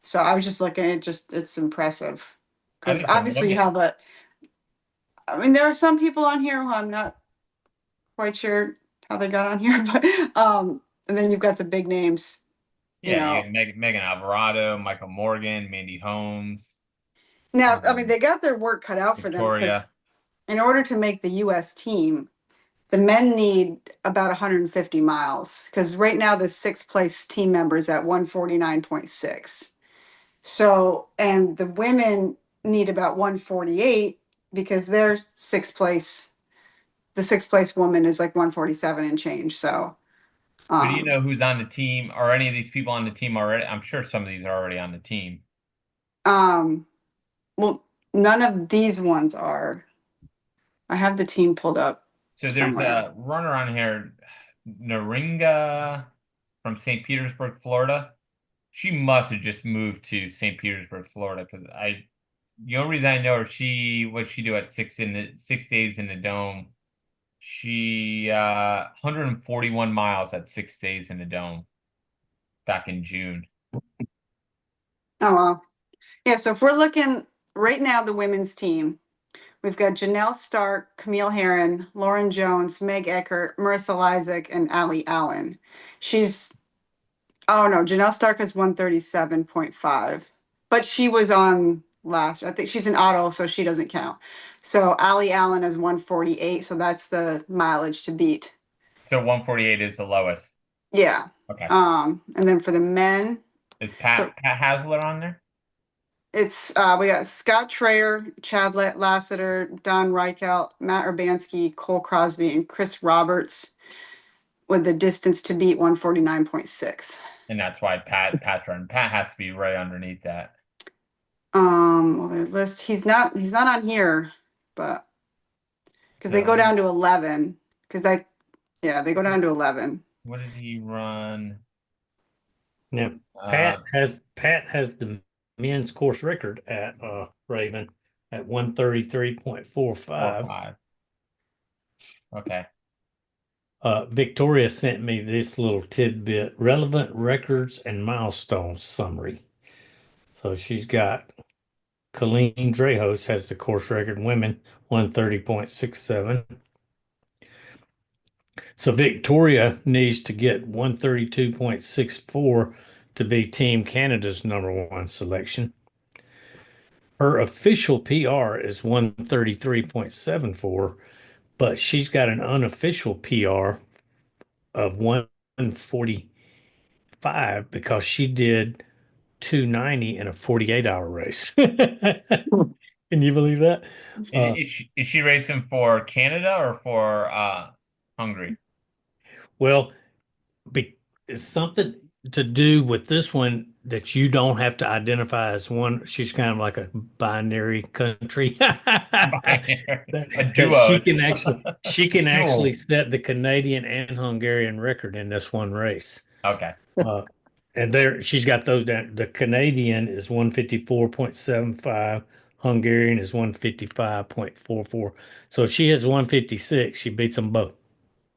So I was just looking at it's impressive. Because obviously there are some people on here who I'm not quite sure how they got on here, but and then you've got the big names. Yeah, you got Megan Alvarado, Michael Morgan, Mandy Holmes. Now, I mean, they got their work cut out for them because in order to make the U.S. team, the men need about 150 miles because right now the sixth place team member is at 149.6. So, and the women need about 148 because their sixth place, the sixth place woman is like 147 and change. So, do you know who's on the team? Are any of these people on the team already? I'm sure some of these are already on the team. Well, none of these ones are. I have the team pulled up. So there's a runner on here, Naringa from St. Petersburg, Florida. She must have just moved to St. Petersburg, Florida, because the only reason I know her, what she do at 6 days in the dome. She 141 miles at 6 days in the dome back in June. Oh wow. Yeah, so if we're looking right now, the women's team, we've got Janelle Stark, Camille Herron, Lauren Jones, Meg Eckert, Marissa Lysak, and Allie Allen. Janelle Stark is 137.5, but she was on last. I think she's an auto, so she doesn't count. So Allie Allen is 148, so that's the mileage to beat. So 148 is the lowest. Yeah. Okay. And then for the men, Is Pat Hasler on there? It's we got Scott Trayer, Chad Lassiter, Don Reichelt, Matt Urbanski, Cole Crosby, and Chris Roberts with the distance to beat 149.6. And that's why Pat's running. Pat has to be right underneath that. Well, their list. He's not on here, but because they No, go down to 11. They go down to 11. What did he run? Now, Pat has the men's course record at Raven at 133.45. Okay. Viktoria sent me this little tidbit: relevant records and milestones summary. So she's got Colleen Drehos has the course record, women 130.67. So Viktoria needs to get 132.64 to be Team Canada's #1 selection. Her official PR is 133.74, but she's got an unofficial PR of 145 because she did 290 in a 48-hour race. Can you believe that? Is she racing for Canada or for Hungary? Well, it's something to do with this one that you don't have to identify as one. She's kind of like a binary country. A duo. She can actually set the Canadian and Hungarian record in this one race. Okay. And she's got those down. The Canadian is 154.75. Hungarian is 155.44. So if she has 156, she beats them both.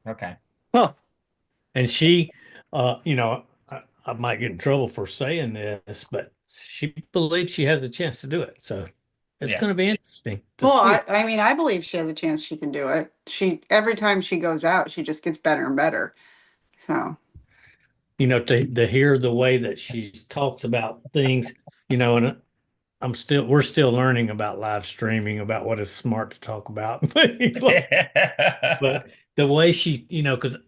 Okay. Huh. And she, I might get in trouble for saying this, but she believes she has a chance to do it. So it's going to be interesting. I mean, I believe she has a chance she can do it. Every time she goes out, she just gets better and better. So, to hear the way that she talks about things, and we're still learning about live streaming, about what is smart to talk about. But the way she, because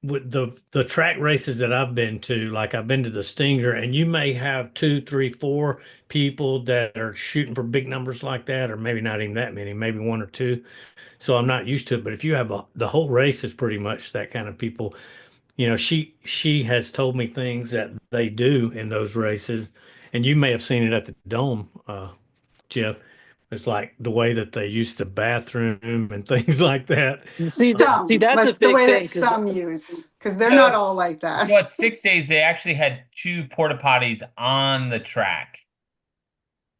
with the track races that I've been to, like I've been to the Stinger, and you may have 2, 3, 4 people that are shooting for big numbers like that, or maybe not even that many, maybe 1 or 2. So I'm not used to it. But if you have the whole race is pretty much that kind of people, she has told me things that they do in those races, and you may have seen it at the Dome, Jeff. It's like the way that they use the bathroom and things like that. See, that's a big the way thing. that some use, because they're not all like that. What 6 days they actually had 2 porta potties on the track.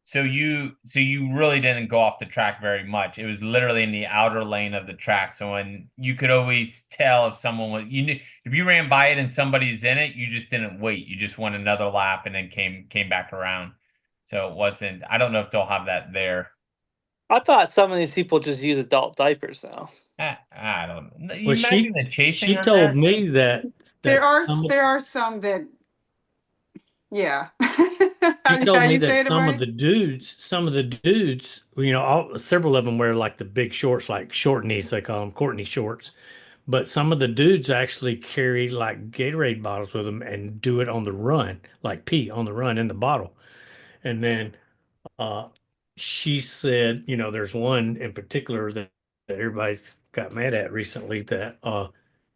So you really didn't go off the track very much. It was literally in the outer lane of the track. So when you could always tell if someone was, if you ran by it and somebody's in it, you just didn't wait. You just went another lap and then came back around. So it wasn't. I don't know if they'll have that there. I thought some of these people just use adult diapers now. I don't know. Well, she told me that there are some that, yeah. She told me that some of the dudes, several of them wear like the big shorts, like short knees, they call them Courtney shorts. But some of the dudes actually carry like Gatorade bottles with them and do it on the run, like pee on the run in the bottle. And then she said, there's one in particular that everybody's got mad at recently that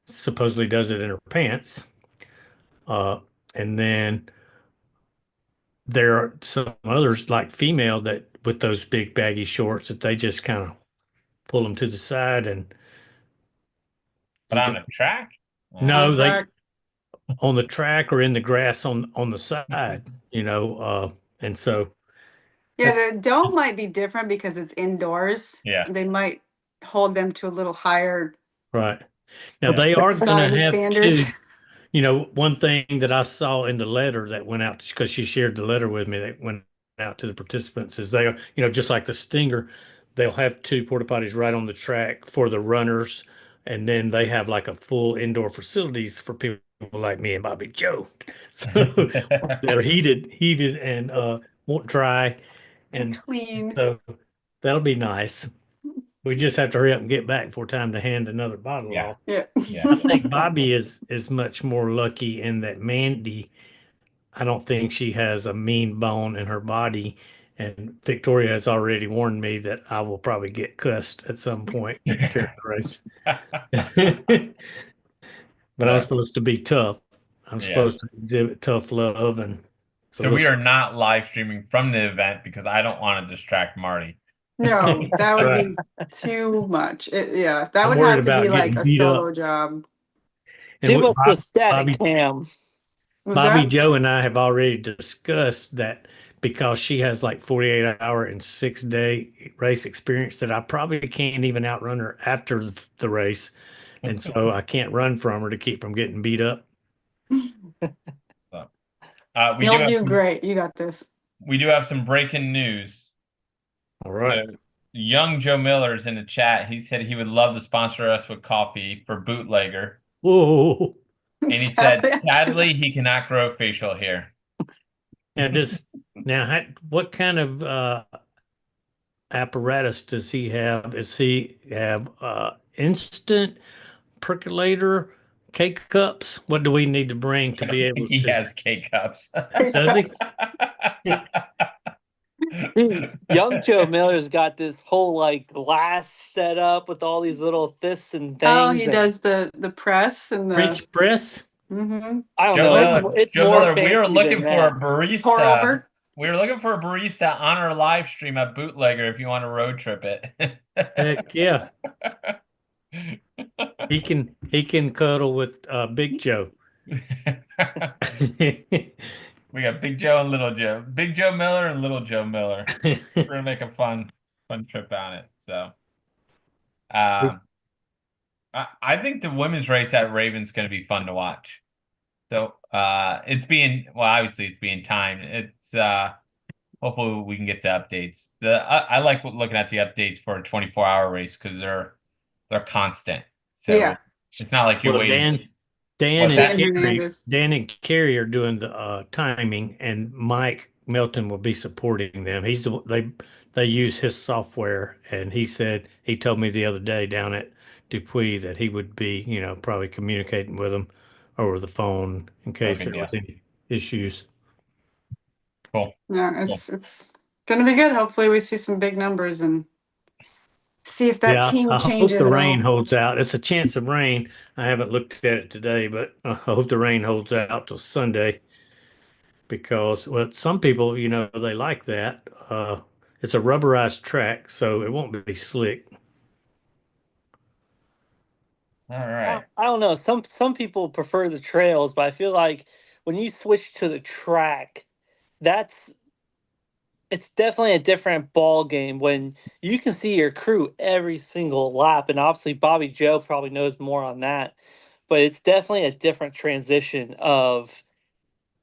supposedly does it in her pants. And then there are some others, like female, that with those big baggy shorts that they just kind of pull them to the side and. But on the track? No, on the track or in the grass on the side, and so. Yeah, the Dome might be different because it's indoors. Yeah. They might hold them to a little higher. Right. Now they are going to have standards. One thing that I saw in the letter that went out, because she shared the letter with me that went out to the participants, is they are, just like the Stinger, they'll have 2 porta potties right on the track for the runners. And then they have like a full indoor facilities for people like me and Bobby Joe. So they're heated and won't dry and clean. So that'll be nice. We just have to hurry up and get back before time to hand another bottle off. Yeah. I think Bobby is much more lucky in that Mandy I don't think she has a mean bone in her body. And Victoria has already warned me that I will probably get cussed at some point during the race. But I'm Yeah. supposed to be tough. I'm Yeah. supposed to exhibit tough love, and so So we'll we see. are not live streaming from the event because I don't want to distract Marty. No, that would Right. be too much. Yeah, that I'm would worried have to about be like getting a beat up. solo job. And Give us the Bobby, static cam. Was Bobby that? Joe and I have already discussed that because she has like 48 hour and 6 day race experience that I probably can't even outrun her after the race. And so I can't run from her to keep from getting beat up. So, we You'll do great. You got this. do have some breaking news. All right. So young Joe Miller's in the chat. He said he would love to sponsor us with coffee for Bootlegger. Whoa. And he said, Sadly, I can't. sadly, he cannot grow facial hair. What kind of apparatus does he have? Does he have instant percolator, cake cups? What do we need to bring to be I think able he to? has K-cups. Does he? See, young Joe Miller's got this whole like glass set up with all these little this and Oh, things. he and does the press and the. French press? Mm-hmm. I don't Joe know. Miller, It's Joe more Miller, we are fancy looking than for a that. barista. Pour over. We are looking for a barista on our live stream at Bootlegger if you want to road trip it. Heck yeah. He can cuddle with Big Joe. We got Big Joe and Little Joe. Big Joe Miller and Little Joe Miller. We're gonna make a fun trip on it. So I think the women's race at Raven's gonna be fun to watch. So obviously it's being timed. It's hopefully we can get the updates. I like looking at the updates for a 24-hour race because they're constant. So Yeah. it's not like you're Well, waiting. Dan What's that? Hernandez. Dan and Kerry are doing the timing, and Mike Melton will be supporting them. They use his software, and he told me the other day down at Dupuis that he would be, probably communicating with them over the phone in case Okay, there was any issues. Cool. Yeah, it's gonna be good. Hopefully, we see some big numbers and see if that Yeah, team I hope changes the at rain all. holds out. It's a chance of rain. I haven't looked at it today, but I hope the rain holds out till Sunday because, well, some people, they like that. It's a rubberized track, so it won't be slick. All right. I don't know. Some people prefer the trails, but I feel like when you switch to the track, it's definitely a different ball game when you can see your crew every single lap. And obviously Bobby Joe probably knows more on that, but it's definitely a different transition of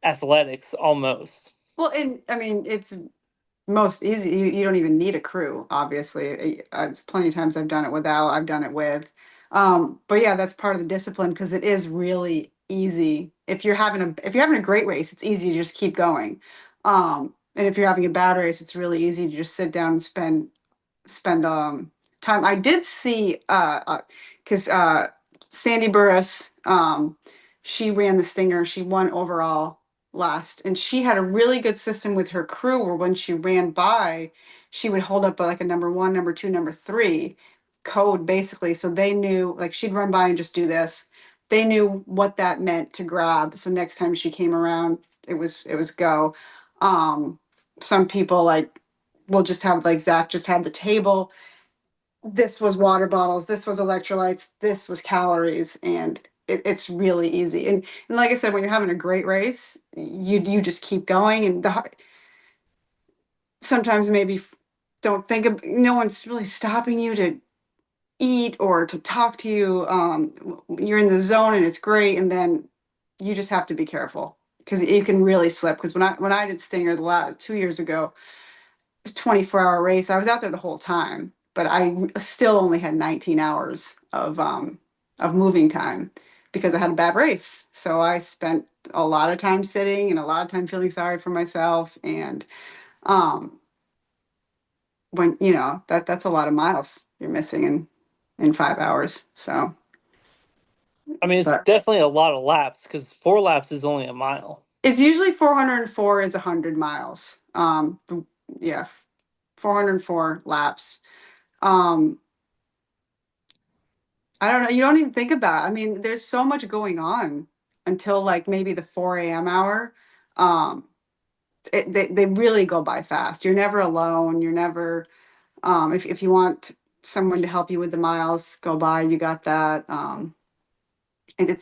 athletics almost. Well, and I mean, it's most easy. You don't even need a crew, obviously. It's plenty of times I've done it without, I've done it with. But yeah, that's part of the discipline because it is really easy. If you're having a great race, it's easy to just keep going. And if you're having a bad race, it's really easy to just sit down and spend time. I did see because Sandy Burris, she ran the Stinger. She won overall last, and she had a really good system with her crew where when she ran by, she would hold up like a number one, number two, number three code basically, so they knew like she'd run by and just do this. They knew what that meant to grab. So next time she came around, it was go. Some people like will just have like Zach just had the table. This was water bottles, this was electrolytes, this was calories, and it's really easy. And like I said, when you're having a great race, you just keep going, and sometimes maybe don't think of no one's really stopping you to eat or to talk to you. You're in the zone and it's great, and then you just have to be careful because you can really slip. Because when I did Stinger the last 2 years ago, 24-hour race. I was out there the whole time, but I still only had 19 hours of moving time because I had a bad race. So I spent a lot of time sitting and a lot of time feeling sorry for myself. And when that's a lot of miles you're missing in 5 hours. So I mean, it's but definitely a lot of laps because 4 laps is only a mile. It's usually 404 is 100 miles. Yeah, 404 laps. I don't know. You don't even think about it. I mean, there's so much going on until like maybe the 4 a.m. hour. Um, they really go by fast. You're never alone. You're never, if you want someone to help you with the miles go by, you got that. And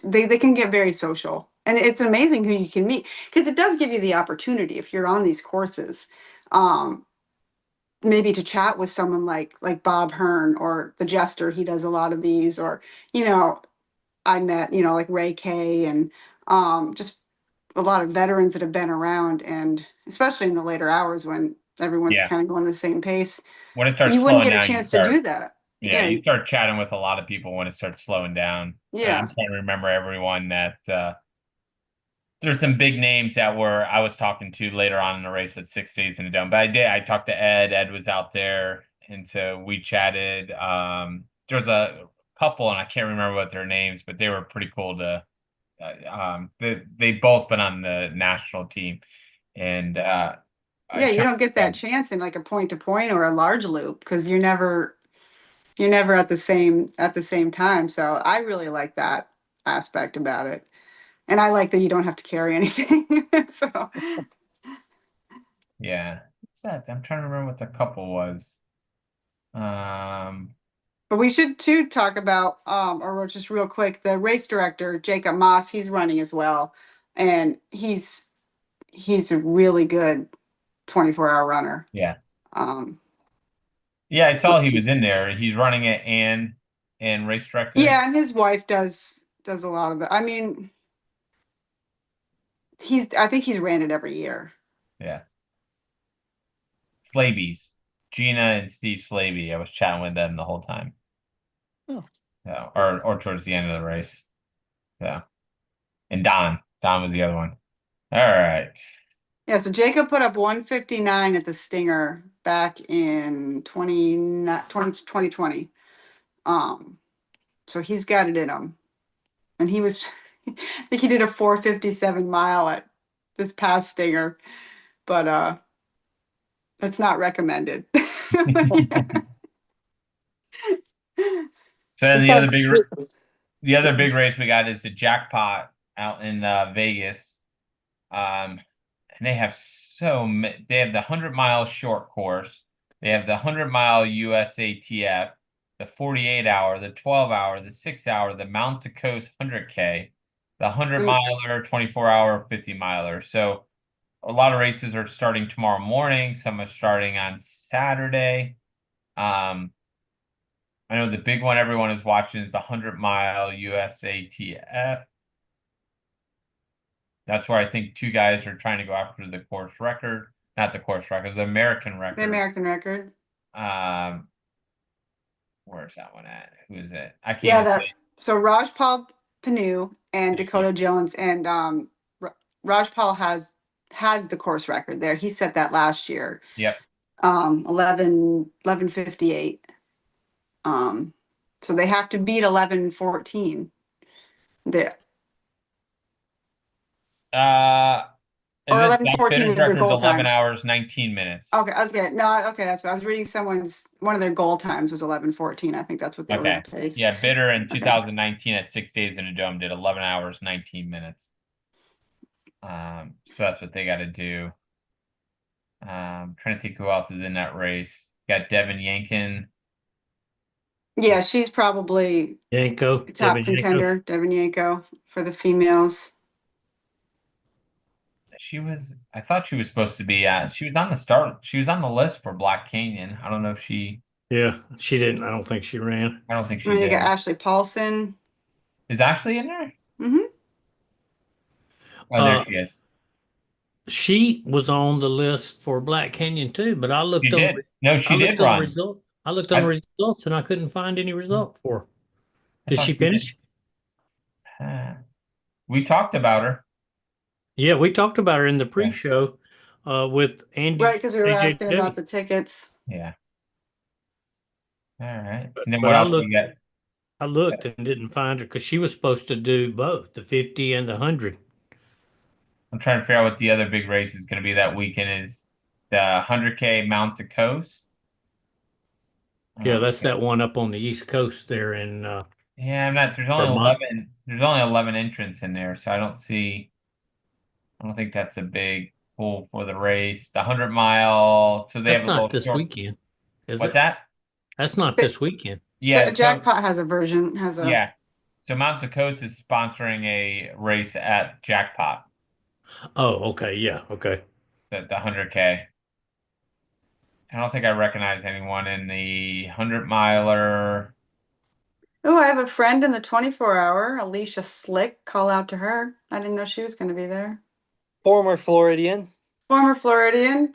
they can get very social, and it's amazing who you can meet, because it does give you the opportunity if you're on these courses, um, maybe to chat with someone like Bob Hearn or the Jester. He does a lot of these, or you know, I met like Ray Kay and just a lot of veterans that have been around, and especially in the later hours when everyone's Yeah. kind of going the same pace, When it starts you wouldn't slowing get a down, you chance to do start, that. yeah, Yeah, you start chatting with a lot of people when it starts slowing down. And I'm yeah. trying to remember everyone that there's some big names that I was talking to later on in the race at 6 days in a dome. But I talked to Ed. Ed was out there, and so we chatted. There was a couple, and I can't remember what their names, but they were pretty cool to they both been on the national team, and I Yeah, you chatted don't get with that them. chance in like a point to point or a large loop, because you're never at the same time. So I really like that aspect about it. And I like that you don't have to carry anything. So, Yeah, what's that? I'm trying to remember what the couple was. Um, but we should too talk about, or just real quick, the race director, Jacob Moss, he's running as well. And he's a really good 24-hour runner. yeah, Um, yeah, I saw he was he's- in there. He's running it and race director. yeah, and his wife does a lot of the, I mean, I think he's ran it every year. Yeah. Slabies. Gina and Steve Slaby. I was chatting with them the whole time. Oh, So, nice. or towards the end of the race. So, and Don. Don was the other one. All right. Yeah, so Jacob put up 159 at the Stinger back in 2020. So he's got it in him. And he was, I think he did a 457 mile at this past Stinger, but that's not recommended. So then the other big race we got is the Jackpot out in Vegas. And they have they have the 100-mile short course. They have the 100-mile USATF, the 48-hour, the 12-hour, the 6-hour, the Mount to Coast 100K, the 100-miler, 24-hour, 50-miler. So a lot of races are starting tomorrow morning. Some are starting on Saturday. I know the big one everyone is watching is the 100-mile USATF. That's where I think two guys are trying to go after the course record. Not the course record, the American record. The American record. Where's that one at? Who is it? I can't Yeah, even say. so Raj Paul Panu and Dakota Jones, and Raj Paul has the course record there. He set that last year. Yep. 11:58. So they have to beat 11:14 there. Or Is it 11:14 finish is their record goal 11 time. hours, 19 minutes. Okay, that's what I was reading. One of their goal times was 11:14. I think that's what they were Okay. going to pace. Yeah, Bitter in Okay. 2019 at 6 days in a dome did 11 hours, 19 minutes. So that's what they got to do. Trying to think who else is in that race. Got Devin Yankin. Yeah, she's probably Yanko, top Devin Yanko. contender, Devin Yanko, for the females. I thought she was supposed to be she was on the list for Black Canyon. I don't know if Yeah, she didn't. I don't think she ran. I don't think she And then you did. got Ashley Paulson. Is Ashley in there? Mm-hmm. Oh, there she is. She was on the list for Black Canyon too, but I looked She on. did. No, she I did looked on run. result. I looked on results and I couldn't find any result for her. I Did thought she she did. finish? We talked about her. Yeah, we talked about her in the pre-show with Andy. Right, because we were AJ asking about the tickets. Yeah. All right. And then But what I else looked. we got? I looked and didn't find her because she was supposed to do both the 50 and the 100. I'm trying to figure out what the other big race is going to be that weekend. Is the 100K Mount to Coast? Yeah, that's that one up on the East Coast there in Yeah, I'm not. There's only Vermont. 11. There's only 11 entrants in there, so I don't see. I don't think that's a big pull for the race. The 100 mile. So they have That's a not little this short. weekend, is What's it? that? That's not The, this weekend. the Yeah. So Jackpot has a version, has a, yeah. So Mount to Coast is sponsoring a race at Jackpot. Oh, okay. Yeah. Okay. The 100K. I don't think I recognize anyone in the 100 miler. oh, I have a friend in the 24-hour, Alicia Slick. Call out to her. I didn't know she was going to be there. Former Floridian. Former Floridian.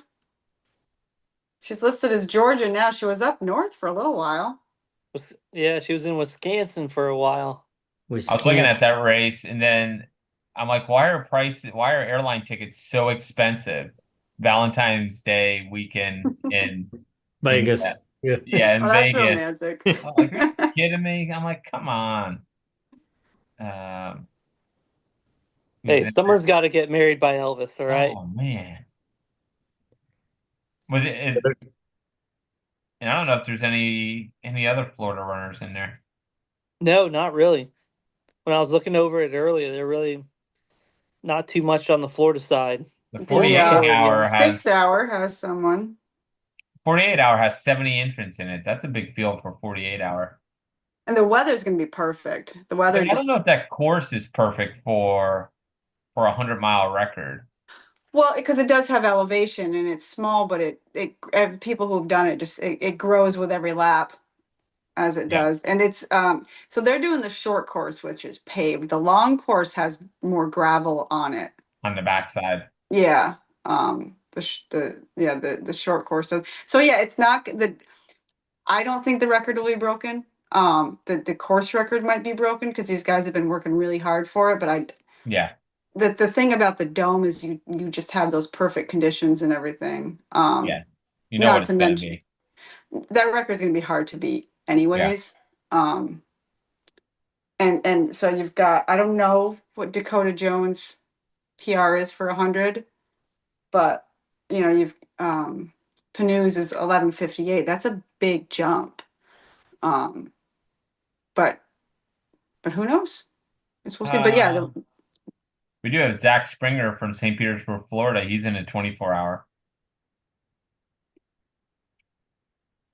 She's listed as Georgia now. She was up north for a little while. Yeah, she was in Wisconsin for a while. I was looking at that race, and then I'm like, why are airline tickets so expensive? Valentine's Day weekend in Vegas. Yeah. yeah, in Oh, that's Vegas. romantic. I'm like, are you kidding me? I'm like, come on. Hey, Summer's got to get married by Elvis, all right? Oh man. And I don't know if there's any other Florida runners in there. No, not really. When I was looking over it earlier, they're really not too much on the Florida side. The The 48 hour has 6-hour has someone. 48 hour has 70 entrants in it. That's a big field for 48 hour. And the weather's going to be perfect. The weather I don't know if that course is perfect for a 100-mile record. well, because it does have elevation and it's small, but it people who've done it just it grows with every lap as it Yeah. does. And it's so they're doing the short course, which is paved. The long course has more gravel on it. On the backside. Yeah. The short course. So yeah, it's not the I don't think the record will be broken. The course record might be broken because these guys have been working really hard for it. But Yeah. the thing about the dome is you just have those perfect conditions and everything. Yeah. You know Not what it's to gonna mention be. that record's gonna be hard to beat anyways. And so you've got I don't know what Dakota Jones PR is for 100, but you know you've Panu's is 11:58. That's a big jump. But who knows? Guess we'll see. But yeah, We do have Zach Springer from St. Petersburg, Florida. He's in a 24-hour.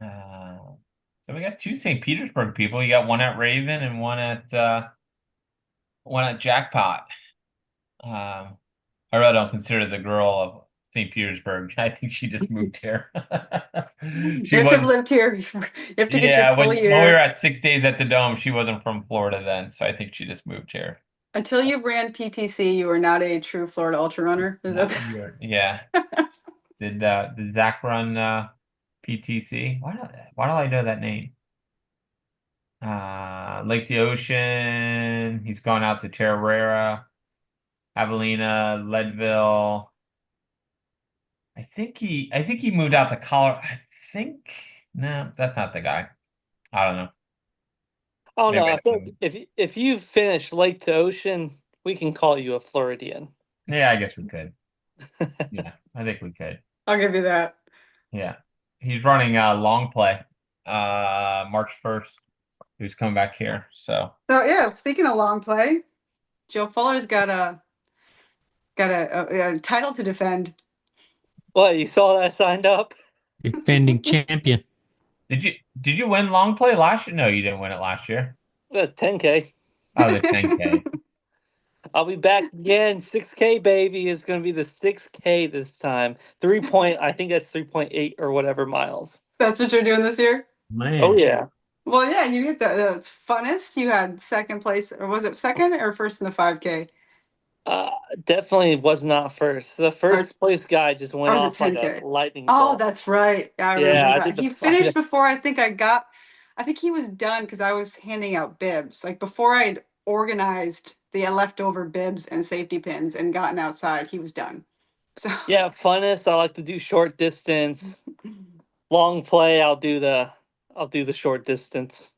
So we got two St. Petersburg people. You got one at Raven and one at Jackpot. I really don't consider the girl of St. Petersburg. I think she just moved here. you have to have lived here. You have to get your full when we year. were at 6 days at the Dome, she wasn't from Florida then, so I think she just moved here. Until you ran PTC, you were not a true Florida ultra runner. Is that Yeah. Did Zach run PTC? Why do I know that name? Lake the Ocean. He's gone out to Terrera, Avelina, Leadville. I think he moved out to Colorado. No, that's not the guy. I don't know. Oh no, Maybe I think if you finish Lake to Ocean, we can call you a Floridian. Yeah, I guess we could. Yeah, I think we could. I'll give you that. Yeah. He's running long play March 1st. Who's coming back here. So yeah, speaking of long play, Joe Fuller's got a title to defend. What, you saw that signed up? Defending champion. did you win long play last year? No, you didn't win it last year. The 10K. Oh, the 10K. I'll be back again. 6K baby is going to be the 6K this time. I think that's 3.8 or whatever miles. That's what you're doing this year? Man. Oh yeah. Well, yeah, you get the funnest. You had second place, or was it second or first in the 5K? Definitely was not first. The first place guy just went or was it off like a 10K? lightning Oh, bolt. that's right. I Yeah, remember I that. did the He finished before I think he was done because I was handing out bibs. Like before I'd organized the leftover bibs and safety pins and gotten outside, he was done. So Yeah, funnest. I like to do short distance. Long play, I'll do the short distance.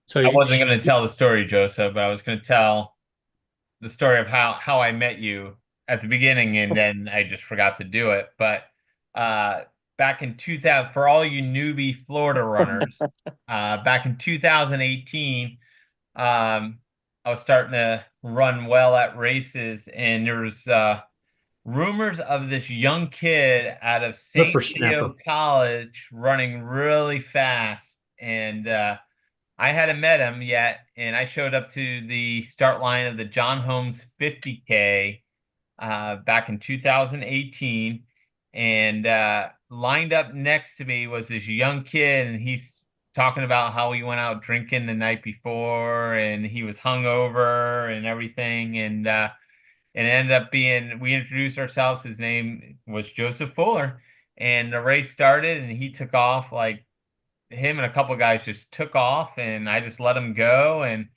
So I wasn't going to tell the story, Joseph, but I was going to tell the story of how I met you at the beginning, and then I just forgot to do it. But back in 2000, for all you newbie Florida runners, back in 2018, I was starting to run well at races, and there was rumors of this young kid out of St. Whippersnapper. Leo College running really fast. And I hadn't met him yet, and I showed up to the start line of the John Holmes 50K back in 2018. And lined up next to me was this young kid, and he's talking about how he went out drinking the night before, and he was hungover and everything. And it ended up being, we introduced ourselves. His name was Joseph Fuller, and the race started, and he took off. Like, him and a couple guys just took off, and I just let him go. And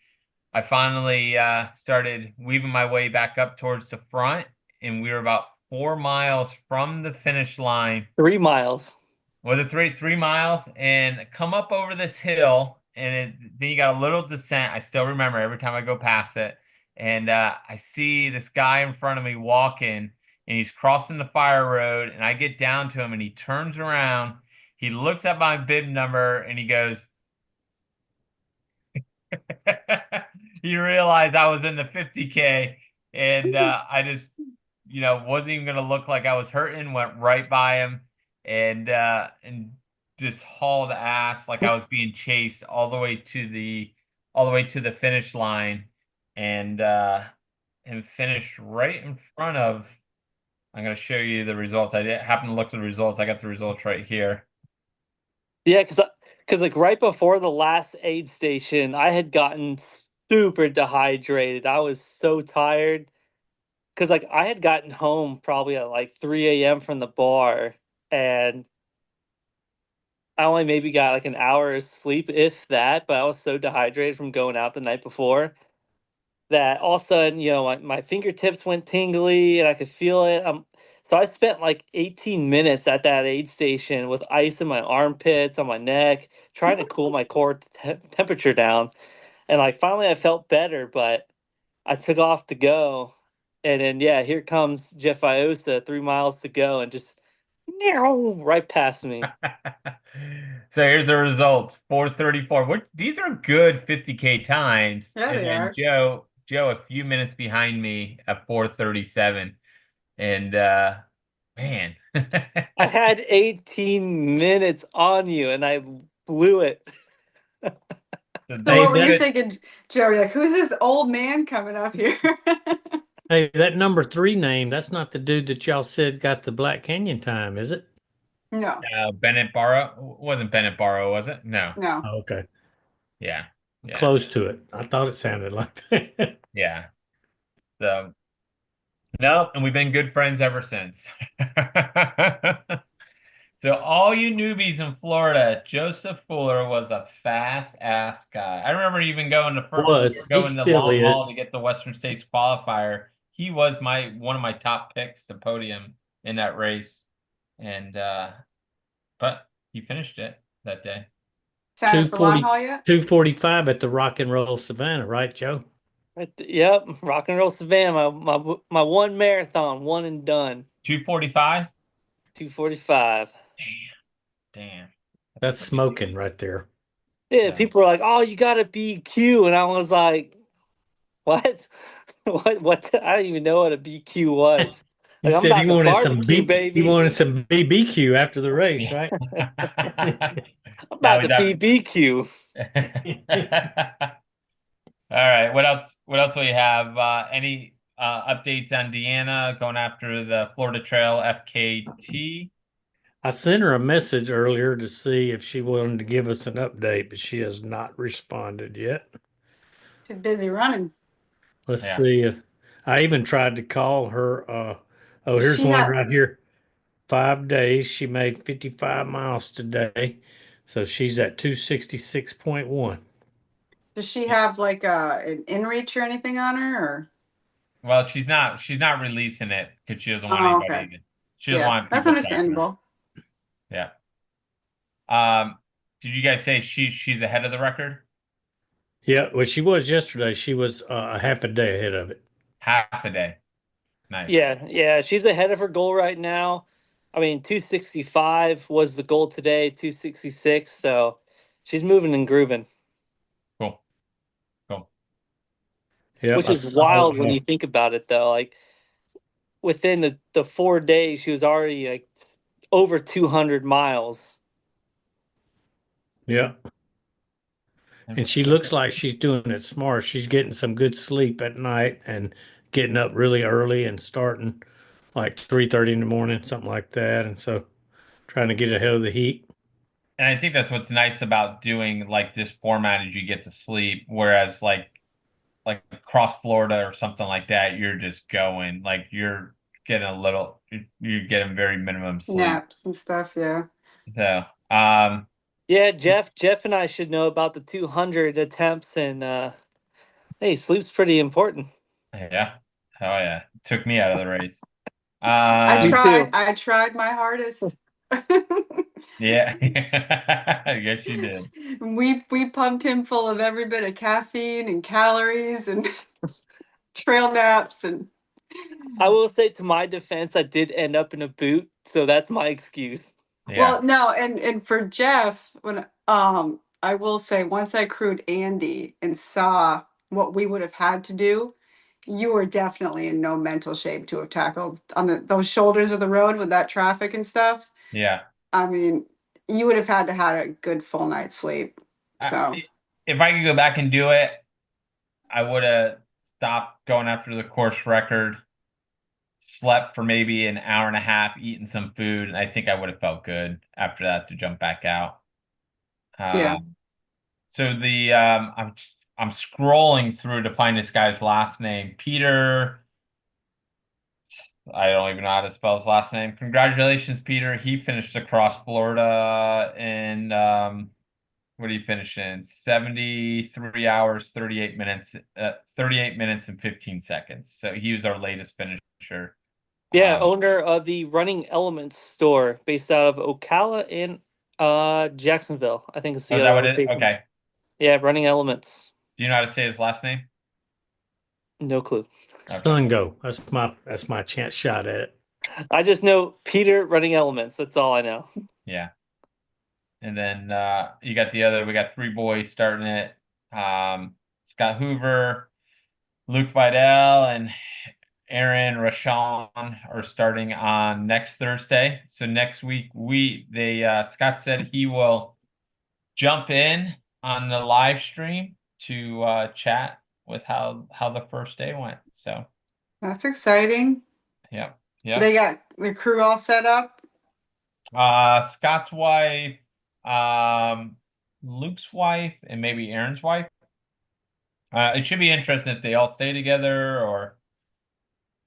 I finally started weaving my way back up towards the front, and we were about 4 miles from the finish line. 3 miles. Was it 3 miles? And come up over this hill, and then you got a little descent. I still remember every time I go past it. And I see this guy in front of me walking, and he's crossing the fire road, and I get down to him, and he turns around, he looks at my bib number, and he goes, he realized I was in the 50K, and I just, wasn't even going to look like I was hurting, went right by him, and just hauled ass like I was being chased all the way to the finish line. And finished right in front of. I'm going to show you the results. I happened to look at the results. I got the results right here. Yeah, because like right before the last aid station, I had gotten super dehydrated. I was so tired because like I had gotten home probably at like 3 a.m. from the bar, and I only maybe got like an hour of sleep, if that. But I was so dehydrated from going out the night before that all of a sudden, my fingertips went tingly and I could feel it. So I spent like 18 minutes at that aid station with ice in my armpits, on my neck, trying to cool my core temperature down. And like finally I felt better, but I took off to go. And then, yeah, here comes Jeff Iosta, 3 miles to go, and just right past me. So here's the results: 4:34. These are good 50K times. Yeah, And they then are. Joe, a few minutes behind me at 4:37. And man, I had 18 minutes on you, and I blew it. So Hey, what were you that- thinking, Joey? Like, who's this old man coming up here? Hey, that number 3 name, that's not the dude that y'all said got the Black Canyon time, is it? No, Bennett Barrow wasn't Bennett Barrow, was it? No. no. Oh, okay. Yeah. Close to it. I thought it sounded like that. Yeah. So no, and we've been good friends ever since. So all you newbies in Florida, Joseph Fuller was a fast ass guy. I remember even going to Was. He the still long haul is. to get the Western States qualifier. He was one of my top picks to podium in that race. And but he finished it that day. Sign up for long haul yet? 245 at the Rock and Roll Savannah, right, Joe? Yep, Rock and Roll Savannah, my one marathon, one and done. 245? 245. Damn. That's smoking right there. Yeah, people were like, "Oh, you got a BQ," and I was like, "What? What? I don't even know what a BQ was." You Like, I'm said about you to wanted some barbecue, baby. You wanted some BBQ after the race, right? I'm about to BBQ. All right. What else? What else do we have? Any updates on Deanna going after the Florida Trail FKT? I sent her a message earlier to see if she wanted to give us an update, but she has not responded yet. She's busy running. Let's see if I even tried to call her. Oh, here's one right here. 5 days. She made 55 miles today. So she's at 266.1. Does she have like an inReach or anything on her, or? Well, she's not releasing it because she doesn't want anybody to. She doesn't want people that's understandable. Yeah. Did you guys say she's ahead of the record? Yeah, well, she was yesterday. She was a half a day ahead of it. Half a day. Nice. Yeah, she's ahead of her goal right now. I mean, 265 was the goal today, 266. So she's moving and grooving, Cool. Cool. Yep, which I is saw. wild when you think about it, though. Like within the 4 days, she was already like over 200 miles. Yeah, and she looks like she's doing it smart. She's getting some good sleep at night and getting up really early and starting like 3:30 in the morning, something like that. And so trying to get ahead of the heat. And I think that's what's nice about doing like this format is you get to sleep, whereas like across Florida or something like that, you're just going like you're getting a little you're getting very minimum sleep. Naps and stuff, yeah. So Yeah, Jeff and I should know about the 200 attempts, and hey, sleep's pretty important. yeah. Oh yeah. Took me out of the race. Me too. I tried my hardest. Yeah. I guess you did. We pumped him full of every bit of caffeine and calories and trail naps and I will say, to my defense, I did end up in a boot, so that's my excuse. Yeah. well, no, and for Jeff, when I will say once I crewed Andy and saw what we would have had to do, you were definitely in no mental shape to have tackled on those shoulders of the road with that traffic and stuff. Yeah. I mean, you would have had to had a good full night's sleep. So If I could go back and do it, I would have stopped going after the course record, slept for maybe an hour and a half, eaten some food, and I think I would have felt good after that to jump back out. yeah. So I'm scrolling through to find this guy's last name, Peter. I don't even know how to spell his last name. Congratulations, Peter. He finished across Florida in what did he finish in? 73 hours, 38 minutes, 38 minutes and 15 seconds. So he was our latest finisher. Yeah, owner of the Running Elements store based out of Ocala and Jacksonville. I think it's the Oh, is other that what it is? location. Okay. Yeah, Running Elements. Do you know how to say his last name? No clue. Okay. Sungo. That's my chance shot at it. I just know Peter Running Elements. That's all I know. Yeah. And then we got 3 boys starting it. Scott Hoover, Luke Vidal, and Aaron Rashawn are starting on next Thursday. So next week Scott said he will jump in on the live stream to chat with how the first day went. So That's exciting. yeah. They got the crew all set up. Scott's wife, Luke's wife, and maybe Aaron's wife. It should be interesting if they all stay together or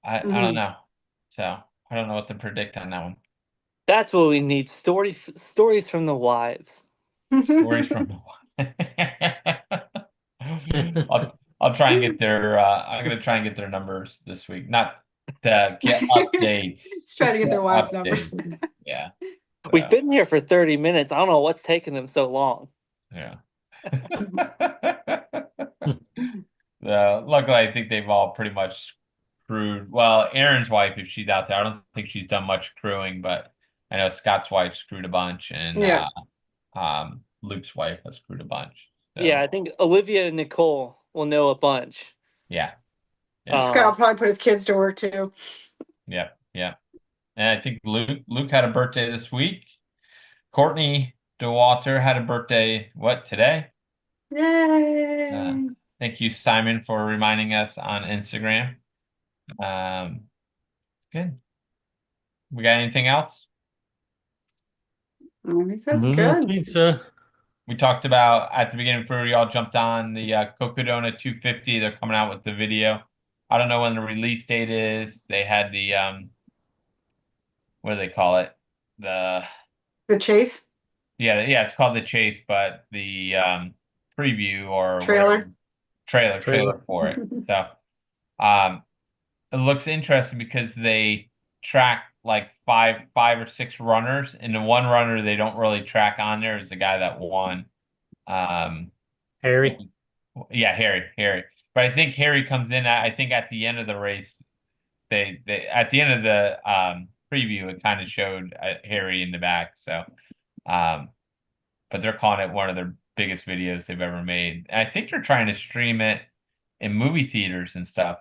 I don't know. So I don't know what to predict on that one. That's what we need. Stories from the wives. Stories from the I'll try and get their I'm gonna try and get their numbers this week. Not to get updates. Let's try to get their wives' numbers. Yeah. We've been here for 30 minutes. I don't know what's taking them so long. Yeah. Luckily, I think they've all pretty much crewed. Well, Aaron's wife, if she's out there, I don't think she's done much crewing, but I know Scott's wife screwed a bunch, and Yeah. Luke's wife has screwed a bunch. So, Yeah, I think Olivia and Nicole will know a bunch. yeah. Scott will probably put his kids to work too. Yeah. And I think Luke had a birthday this week. Courtney DeWalter had a birthday, today? Yay! Thank you, Simon, for reminding us on Instagram. Good. We got anything else? I think that's I good. think so. We talked about at the beginning before we all jumped on the Cocodona 250. They're coming out with the video. I don't know when the release date is. They had the what do they call it? The chase? Yeah, it's called the chase, but the preview or Trailer for it. So it looks interesting because they track like five or six runners, and the one runner they don't really track on there is the guy that won. Harry. Yeah, Harry. But I think Harry comes in I think at the end of the race they at the end of the preview, it kind of showed Harry in the back. So, but they're calling it one of their biggest videos they've ever made. And I think they're trying to stream it in movie theaters and stuff.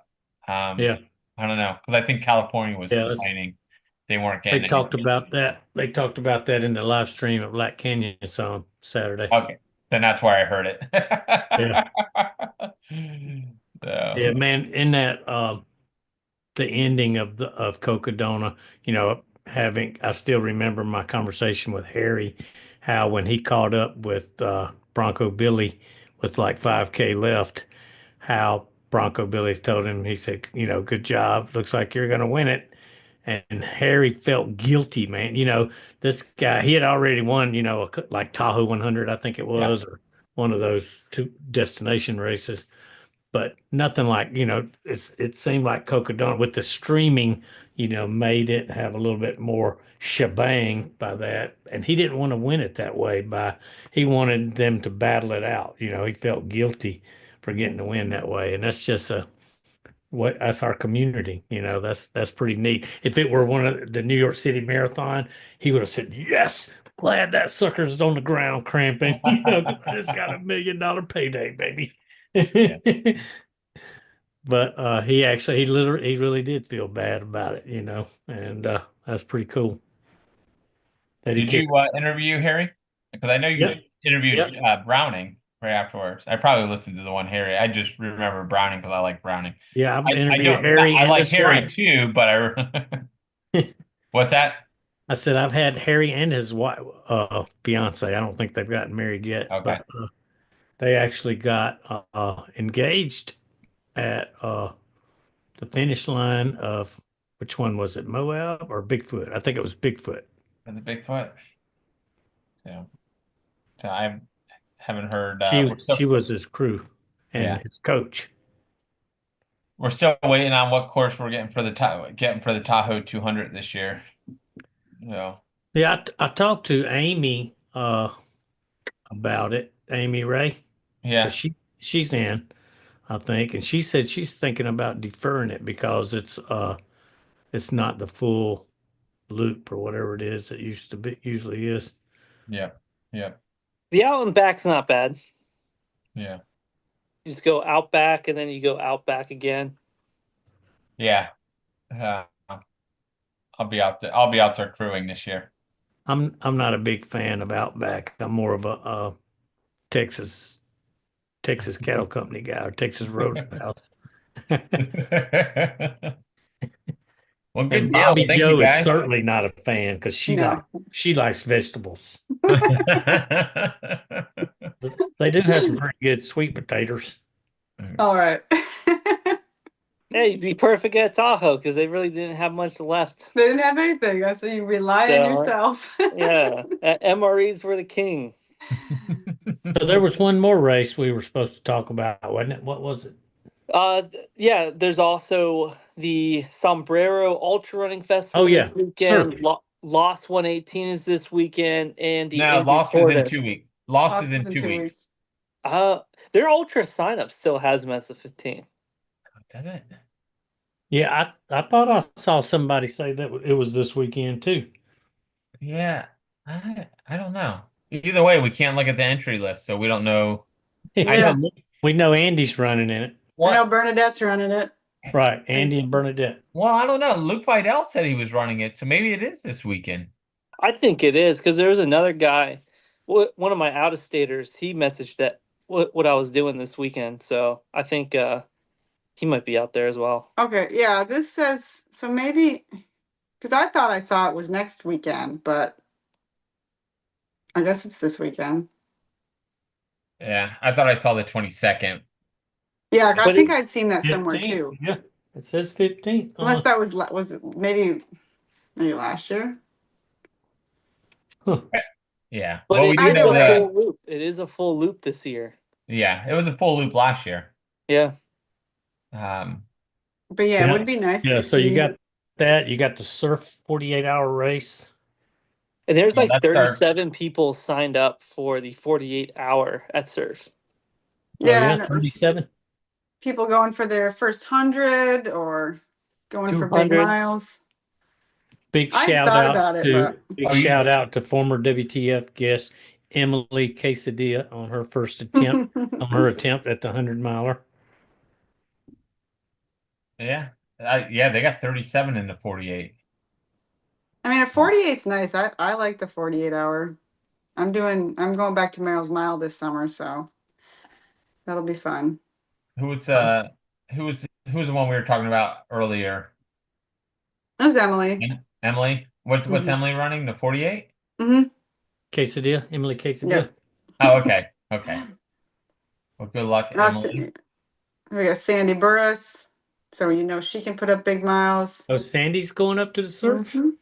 Yeah. I don't know, because I think California was Yeah, complaining they weren't they getting talked any. about that. They talked about that in the live stream at Black Canyon on Saturday. Okay, then that's where I heard it. Yeah. So, Yeah, man, in that the ending of Cocodona, I still remember my conversation with Harry, how when he caught up with Bronco Billy with like 5K left, how Bronco Billy told him, he said, good job. Looks like you're going to win it. And Harry felt guilty, man. This guy, he had already won, like Tahoe 100, I think it was, or one of those two destination races. But nothing like, it seemed like Cocodona with the streaming, made it have a little bit more shebang by that. And he didn't want to win it that way he wanted them to battle it out. He felt guilty for getting the win that way. And that's just that's our community. That's pretty neat. If it were one of the New York City Marathon, he would have said, yes, glad that sucker's on the ground cramping. It's got $1 million payday, baby. But he really did feel bad about it, and that's pretty cool. That he did you interview Harry? Because I know you Yep. interviewed Browning right afterwards. I probably listened to the one Harry. I just remember Browning because I like Browning. Yeah, I've I interviewed don't. Harry I and like his Harry wife. too, but what's that? I said I've had Harry and his wife, fiance. I don't think they've gotten married yet, Okay. but they actually got engaged at the finish line of, which one was it, Moab or Bigfoot? I think it was Bigfoot. For the Bigfoot. So I haven't heard. She was his crew and Yeah. his coach. We're still waiting on what course we're getting for the Tahoe 200 this year. Yeah. Yeah, I talked to Amy about it, Amy Ray. Yeah. 'Cause she's in, I think, and she said she's thinking about deferring it because it's not the full loop or whatever it is that usually is. Yeah. Yeah. The out and back's not bad. Yeah. You just go out back and then you go out back again. Yeah. I'll be out there. I'll be out there crewing this year. I'm not a big fan of Outback. I'm more of a Texas Cattle Company guy or Texas Roadhouse. Well, good And deal. Bobby Thank Joe you, is guys. certainly not a fan because No. she likes vegetables. They do have some pretty good sweet potatoes. All right. Hey, you'd be perfect at Tahoe because they really didn't have much left. They didn't have anything. That's why you rely on So, yourself. Yeah, MREs were the king. So there was one more race we were supposed to talk about, wasn't it? What was it? Yeah, there's also the Sombrero Ultra Running Festival this weekend. Surfing. Lost 118 is this weekend, and the No, Andrew Lost is in Portis. 2 weeks. Lost Lost is in 2 weeks. Their Ultra signup still has them as the 15th. Does it? Yeah, I thought I saw somebody say that it was this weekend too. Yeah, I don't know. Either way, we can't look at the entry list, so we don't know. Yeah. We know Andy's running in it. I know Bernadette's running it. Right, Andy and Bernadette. Well, I don't know. Luke Vidal said he was running it, so maybe it is this weekend. I think it is because there was another guy, one of my out-of-staters, he messaged that what I was doing this weekend. So I think he might be out there as well. Okay, yeah, this says, so maybe, because I thought I saw it was next weekend, but I guess it's this weekend. Yeah, I thought I saw the 22nd. Yeah, I But think I'd seen that somewhere 15th, too. Yeah, it says 15th. Unless that was it maybe last year? Yeah. But Well, we do either know way. that. full loop. It is a full loop this year. Yeah, it was a full loop last year. Yeah. But yeah, it would be nice. Yeah, to so you see- got that. You got the surf 48-hour race. And there's Yeah, like that's our- 37 people signed up for the 48-hour at Surf. Yeah, Oh, and it was 37. people going for their first 100 or going for big 200. miles. Big I shout thought out about it, to but big Oh, you- shout out to former WTF guest Emily Quesadilla on her first attempt on her attempt at the 100-miler. Yeah. Yeah, they got 37 in the 48. I mean, a 48's nice. I like the 48 hour. I'm going back to Merrill's Mile this summer, so that'll be fun. Who was the one we were talking about earlier? That was Emily. Emily? What's Mhm. Emily running? The 48? Mm-hmm. Quesadilla, Emily Quesadilla. Yep. Oh, okay. Okay. Well, good luck, Emily. We got Sandy Burris, so you know she can put up big miles. Oh, Sandy's going up to the surf. Mhm.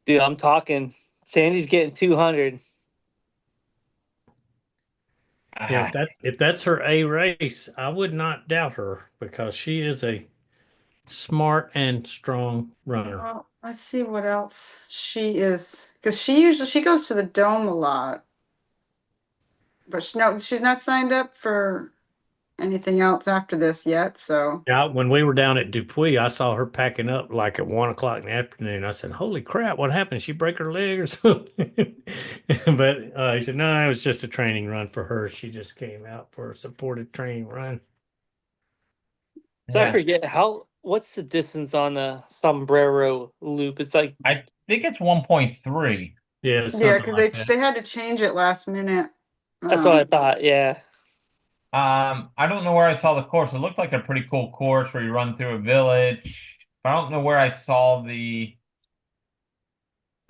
Dude, I'm talking. Sandy's getting 200. Yeah, Ah, if that's her A race, I would not doubt her because she is a smart and strong runner. Well, let's see what else she is, because she goes to the Dome a lot, but she's not signed up for anything else after this yet. So Yeah, when we were down at Dupuy, I saw her packing up like at 1 o'clock in the afternoon. I said, "Holy crap, what happened? She break her leg or something?" But he said, "No, it was just a training run for her. She just came out for a supported training run." So I yeah. forget what's the distance on the sombrero loop? It's like, I think it's 1.3. Yeah, yeah, something because like that. they had to change it last minute. that's what I thought. Yeah. I don't know where I saw the course. It looked like a pretty cool course where you run through a village. But I don't know where I saw the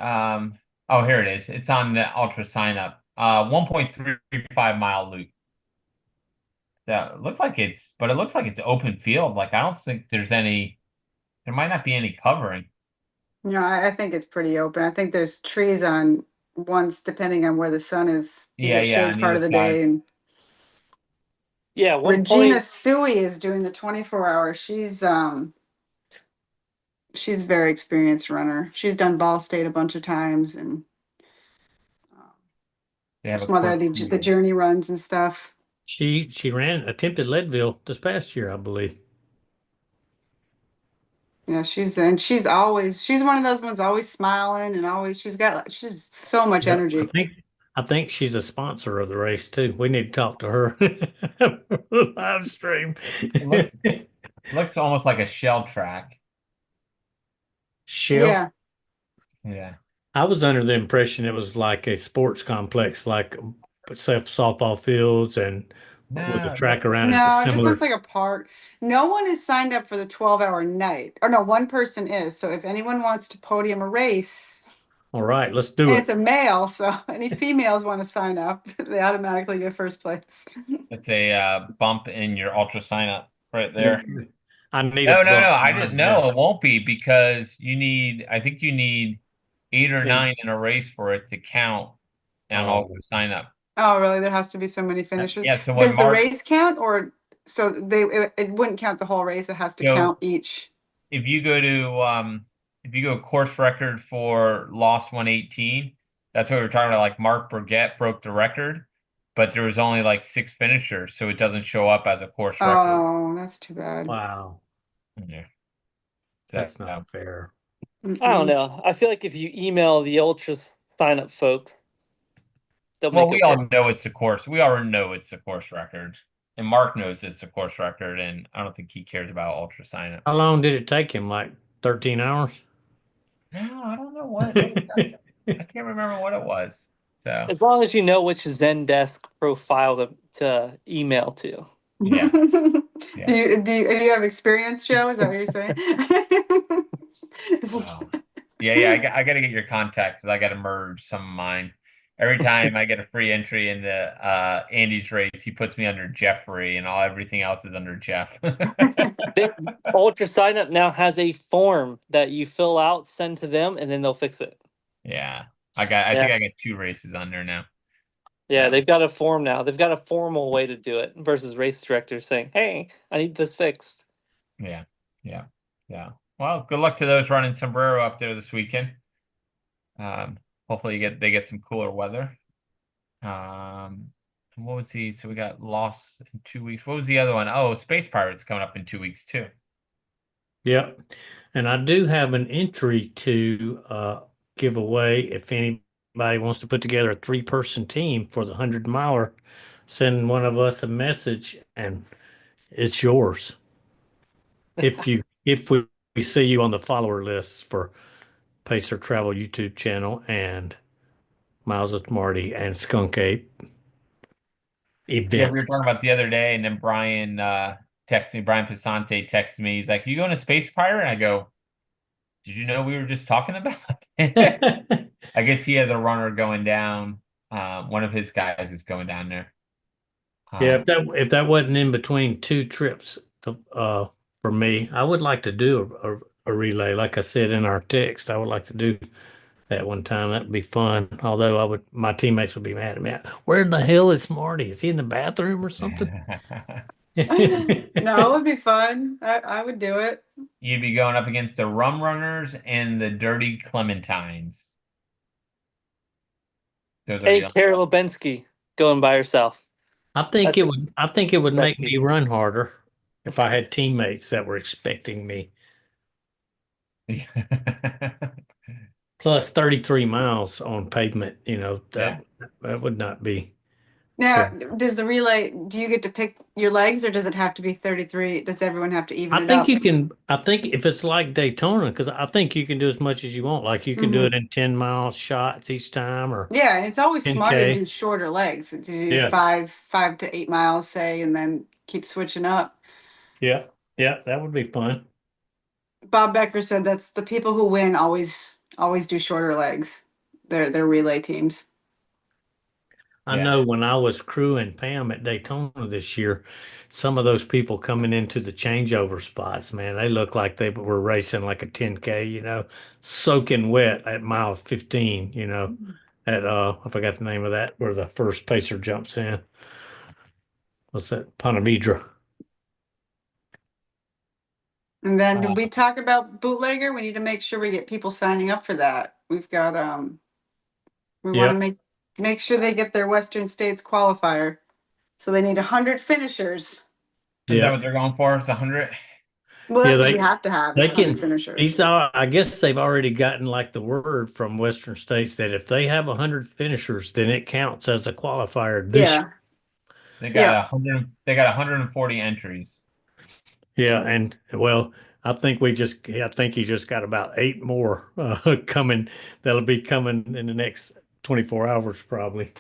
oh, here it is. It's on the Ultra sign up. 1.35 mile loop. Yeah, it looks like it's open field. Like I don't think there might not be any covering. I think it's pretty open. I think there's trees on ones depending on where the sun is. You Yeah, get yeah, shade on part either of the side. day. And Yeah. One Regina point. Sui is doing the 24 hours. She's a very experienced runner. She's done Ball State a bunch of times and They have a some other course the preview. journey runs and stuff. She attempted Leadville this past year, I believe. Yeah, she's one of those ones always smiling and always she's so much Yep. energy. I think she's a sponsor of the race too. We need to talk to her. Live stream. Looks almost like a shell track. Shell. Yeah. Yeah. I was under the impression it was like a sports complex, like softball fields and with a No, track around it No, it just looks similar. like a park. No one is signed up for the 12-hour night. Or no, one person is. So if anyone wants to podium a race, All right, let's do and it. it's a male, so any females want to sign up, they automatically get first place. it's a bump in your Ultra sign up right there. I need a No, no, bump no. in I didn't mine know now. it won't be because I think you need 8 or 9 in a race for it to count on Oh, Ultra sign up. Oh, really? There has to be so many finishers. Yeah, so when Does the Mark, race count, or so it wouldn't count the whole race? It has to so count each. if you go to course record for Lost 118, that's what we were talking about. Like Mark Burgett broke the record, but there was only like 6 finishers, so it doesn't show up as a course record. Oh, that's too bad. wow. Yeah. That's So, not fair. I don't Mm-mm. know. I feel like if you email the Ultra sign up folks, they'll well, make we it all work. know it's a course. We already know it's a course record, and Mark knows it's a course record, and I don't think he cares about Ultra sign up. How long did it take him? Like 13 hours? No, I don't know I can't remember what it was. So As long as you know which Zendesk profile to email to. yeah, Do yeah. you have experience, Joe? Is that what you're saying? Wow. Yeah. I got to get your contact because I got to merge some of mine. Every time I get a free entry in the Andy's race, he puts me under Jeffrey, and everything else is under Jeff. Ultra sign up now has a form that you fill out, send to them, and then they'll fix it. Yeah, I think I got 2 races under now. Yeah, So, they've got a form now. They've got a formal way to do it versus race directors saying, "Hey, I need this fixed." yeah. Well, good luck to those running sombrero up there this weekend. Hopefully they get some cooler weather. And what was so we got Lost in 2 weeks. What was the other one? Oh, Space Pirates coming up in 2 weeks too. Yep. And I do have an entry to give away if anybody wants to put together a 3-person team for the 100 miler. Send one of us a message and it's yours. If we see you on the follower lists for Pacer Travel YouTube channel and Miles with Marty and Skunk Ape Yeah, we were Events. talking about the other day, and then Brian texted me, Brian Pisante texted me. He's like, "You going to Space Pirate?" And I go, "Did you know we were just talking about it?" I guess he has a runner going down. One of his guys is going down there. Yeah, if that wasn't in between 2 trips for me, I would like to do a relay. Like I said in our text, I would like to do that one time. That'd be fun. Although my teammates would be mad at me. Where the hell is Marty? Is he in the bathroom or something? No, it would be fun. I would do it. You'd be going up against the Rum Runners and the Dirty Clementines. Those are Hey, the Kara Lubensky going by herself. I think That's- it would make that's me run harder if I had teammates that were expecting me. Plus 33 miles on pavement, that would not be Now, good. does the relay, do you get to pick your legs or does it have to be 33? Does everyone have to even I it think up? I think if it's like Daytona, because I think you can do as much as you want. Like you can do it in 10-mile shots each time or Yeah, and it's always smarter to 10K. do shorter legs, to do Yeah. 5 to 8 miles, say, and then keep switching up. Yeah. Yeah. That would be fun. Bob Becker said that's the people who win always do shorter legs. They're relay teams. I Yeah. know when I was crewing Pam at Daytona this year, some of those people coming into the changeover spots, man, they looked like they were racing like a 10K, soaking wet at mile 15, at I forgot the name of that, where the first pacer jumps in. What's that? Pontevedra. And then did we talk about bootlegger? We need to make sure we get people signing up for that. We've got we want to make sure they get their Western States qualifier. So they need 100 finishers. Is that what they're going for? It's 100? Well, that's Yeah, what you have to have, is They 100 can. finishers. I guess they've already gotten like the word from Western States that if they have 100 finishers, then it counts as a qualifier this Yeah. year. They got 100. They got 140 entries. Yeah, and well, I think he just got about 8 more coming. That'll be coming in the next 24 hours, probably.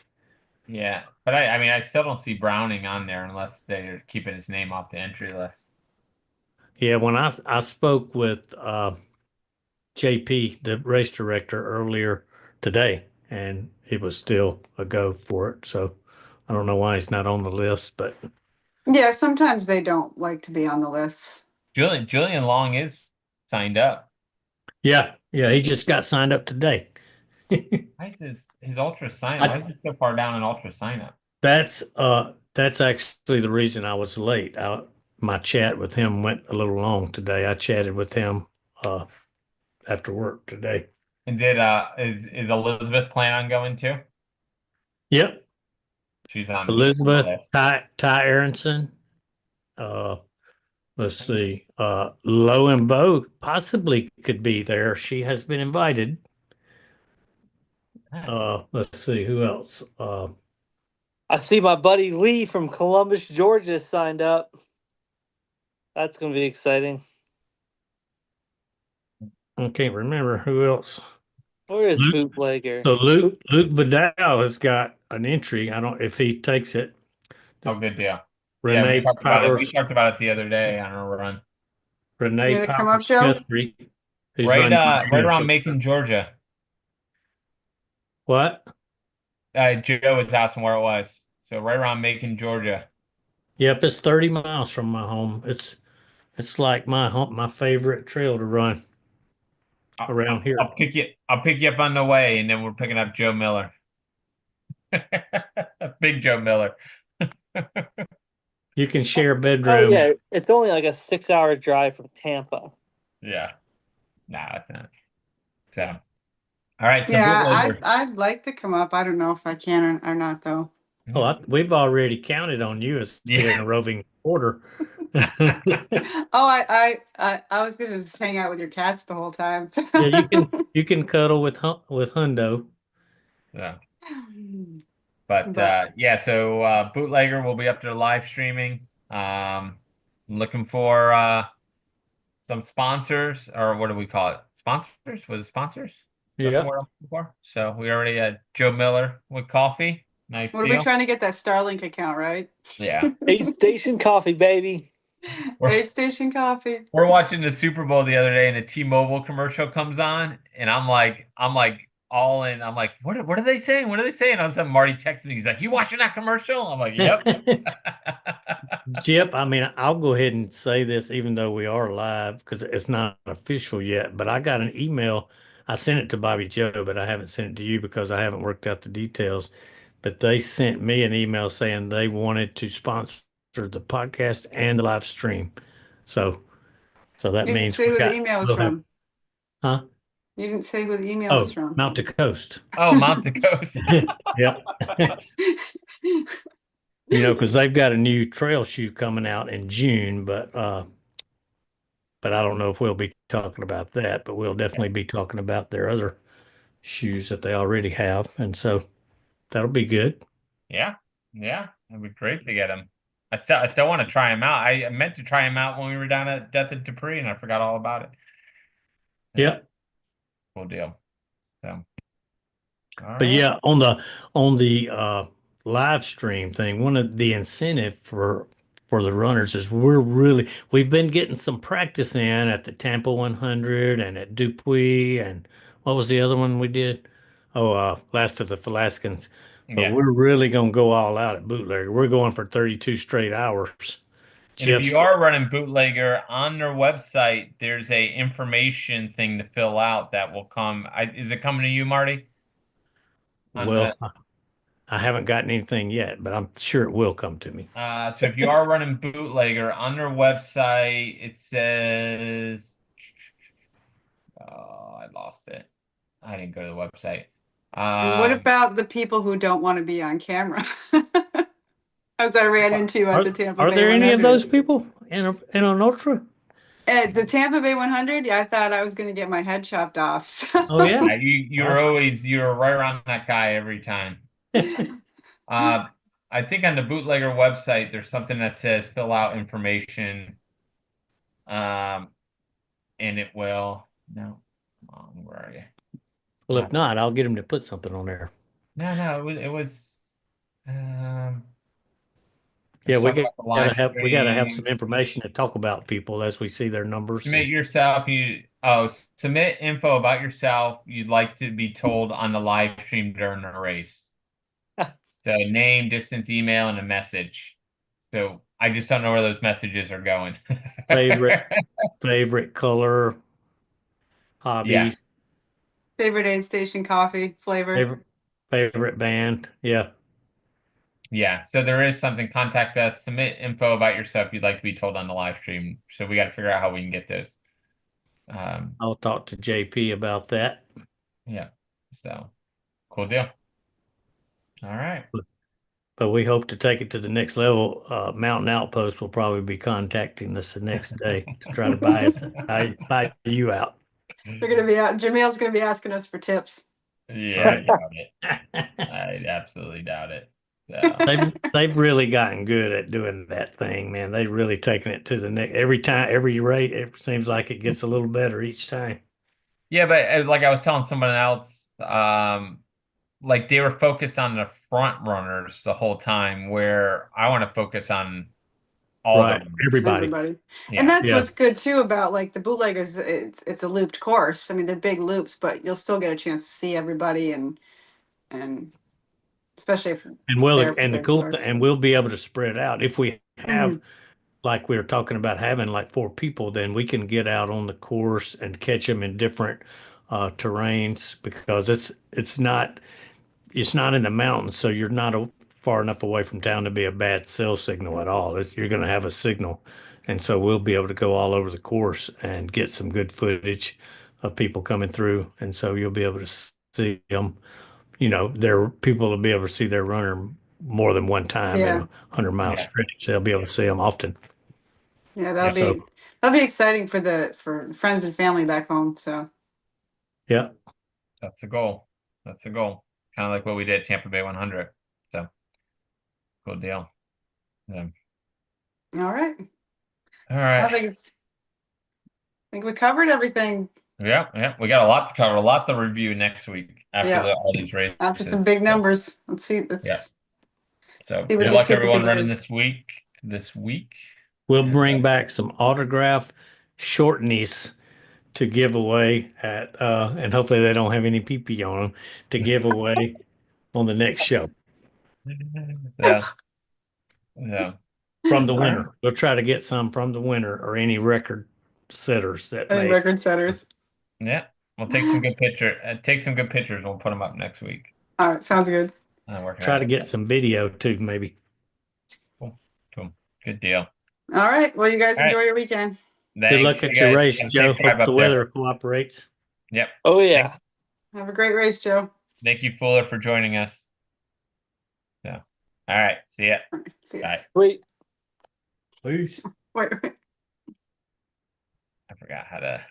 Yeah, but I mean, I still don't see Browning on there unless they're keeping his name off the entry list. Yeah, when I spoke with JP, the race director, earlier today, and he was still a go for it. So I don't know why he's not on the list, but Yeah, sometimes they don't like to be on the lists. Julian Long is signed up. yeah, he just got signed up today. Why is his ultra sign up? Why is it so far down in ultra sign up? That's actually the reason I was late. My chat with him went a little long today. I chatted with him after work today. And is Elizabeth planning on going too? Yep. She's on Elizabeth, the list. Ty Aronson. Let's see. Lo and Bo possibly could be there. She has been invited. Let's see who else. I see my buddy Lee from Columbus, Georgia signed up. That's going to be exciting. I can't remember who else. Where is Bootlegger? So Luke Vidal has got an entry. I don't if he takes it. Oh, good deal. Renee Yeah, we talked about it. Powers. We talked about it the other day on our run. Renee You gonna come up, Powers Joe? Guthrie. who's Right, running right around Macon, Georgia. What? Joe was asking where it was. So right around Macon, Georgia. Yep, it's 30 miles from my home. It's like my favorite trail to run around here. I'll pick you up on the way, and then we're picking up Joe Miller. Big Joe Miller. You can share a Oh bedroom. yeah, it's only like a 6-hour drive from Tampa. Yeah. Nah, that's not. So, all right. So Yeah, bootlegger. I'd like to come up. I don't know if I can or not though. Oh, we've already counted on you as being a roving reporter. Oh, I was gonna just hang out with your cats the whole time. Yeah, you can cuddle with Hundo. Yeah. But But yeah, so Bootlegger will be up to live streaming. I'm looking for some sponsors, or what do we call it? Sponsors? Was it sponsors? Is that the Yeah. word I'm looking for? So we already had Joe Miller with coffee. Nice what are we deal. trying to get that Starlink account, right? Yeah. Aid Station Coffee, baby. Aid Station Coffee. We're watching the Super Bowl the other day, and a T-Mobile commercial comes on, and I'm like all in. I'm like, what are they saying? What are they saying? All of a sudden, Marty texts me. He's like, "You watching that commercial?" I'm like, "Yep." Jip, I mean, I'll go ahead and say this, even though we are live, because it's not official yet. But I got an email. I sent it to Bobby Joe, but I haven't sent it to you because I haven't worked out the details. But they sent me an email saying they wanted to sponsor the podcast and the live stream. So, so that You didn't means say who the email was we'll have, from. huh? You didn't say who the email was Oh, from. Mount to Coast. Oh, Mount the Coast. Yeah. Because they've got a new trail shoe coming out in June, but I don't know if we'll be talking about that, but we'll definitely be talking about their other shoes that they already have. And so that'll be good. Yeah, yeah, it'd be great to get him. I still want to try him out. I meant to try him out when we were down at Death and Dupree, and I forgot all about it. Yeah, Yep. cool deal. So, all But right. yeah, on the live stream thing, one of the incentive for the runners is we've been getting some practice in at the Tampa 100 and at Dupuis, and what was the other one we did? Oh, Last of the Falaskins. But Yeah. we're really gonna go all out at Bootlegger. We're going for 32 straight hours. And if Jeff's you are running Bootlegger on their website, there's a information thing to fill out that will come. Is it coming to you, Marty? On the well, I haven't gotten anything yet, but I'm sure it will come to me. so if you are running Bootlegger on their website, it says, oh, I lost it. I didn't go to the website. And what Um, about the people who don't want to be on camera? As I ran into at the Tampa Are Bay there any of 100. those people in an ultra? At the Tampa Bay 100, yeah, I thought I was going to get my head chopped off. Oh yeah. yeah, you're right around that guy every time. I think on the Bootlegger website, there's something that says fill out information. Um, and it will. No, come on, where are you? Well, if not, I'll get him to put something on there. No, it was. Um, Yeah, let's talk about the live we gotta have stream. some information to talk about people as we see their numbers. Submit yourself. Submit info about yourself you'd like to be told on the live stream during the race. So name, distance, email, and a message. So I just don't know where those messages are going. Favorite color, Yeah. hobbies, Favorite aid station coffee flavor. favorite band. Yeah. Yeah. So there is something. Contact us. Submit info about yourself you'd like to be told on the live stream. So we got to figure out how we can get those. I'll talk to JP about that. Yeah. So cool deal. All right. But we hope to take it to the next level. Mountain Outpost will probably be contacting us the next day to try to buy you out. They're going to be out. Jamil's going to be asking us for tips. Yeah, I doubt it. I absolutely doubt it. So They've really gotten good at doing that thing, man. They've really taken it to the next every time, every rate. It seems like it gets a little better each time. yeah, but like I was telling someone else, like they were focused on the front runners the whole time, where I want to focus on all the Right, runners. everybody. Yeah. And that's Yeah. what's good too about like the bootleggers. It's a looped course. I mean, they're big loops, but you'll still get a chance to see everybody and especially if And well, they're and the their cool tours. and we'll be able to spread out if we have, Mhm. like we were talking about having like 4 people, then we can get out on the course and catch them in different terrains because it's not in the mountains, so you're not far enough away from town to be a bad cell signal at all. You're going to have a signal, and so we'll be able to go all over the course and get some good footage of people coming through, and so you'll be able to see them. People will be able to see their runner more than one time in Yeah. a 100-mile Yeah. stretch. They'll be able to see them often. Yeah, So, that'll be exciting for friends and family back home. So yeah. That's the goal. That's the goal. Kind of like what we did at Tampa Bay 100. So cool deal. Yeah. all right. All I right. think we covered everything Yeah, yeah. We got a lot to cover, a lot to review next week after Yeah. all these races. after some big numbers. Let's see. Yeah. So see what good these luck people everyone can running do. this week. This week. We'll And, bring back some autograph shortenies to give away at and hopefully they don't have any pee-pee on them to give away on the next show yeah. Yeah. from the All right. winner. We'll try to get some from the winner or any record setters that Any may. record setters. Yeah. We'll take some good take some good pictures and we'll put them up next week. All right, sounds good. Work it Try out. to get some video too, maybe. Cool. Cool. Good deal. All right. Well, you guys All right. enjoy your weekend. Good Thanks, luck at you your guys. race, Have a Joe. safe drive Hope the up there. weather cooperates. Yep. Oh yeah. Have a great race, Joe. Thank you, Fuller, for joining us. Yeah. All right. See ya. All right, see ya. Bye. Wait. Peace. Wait. I forgot how to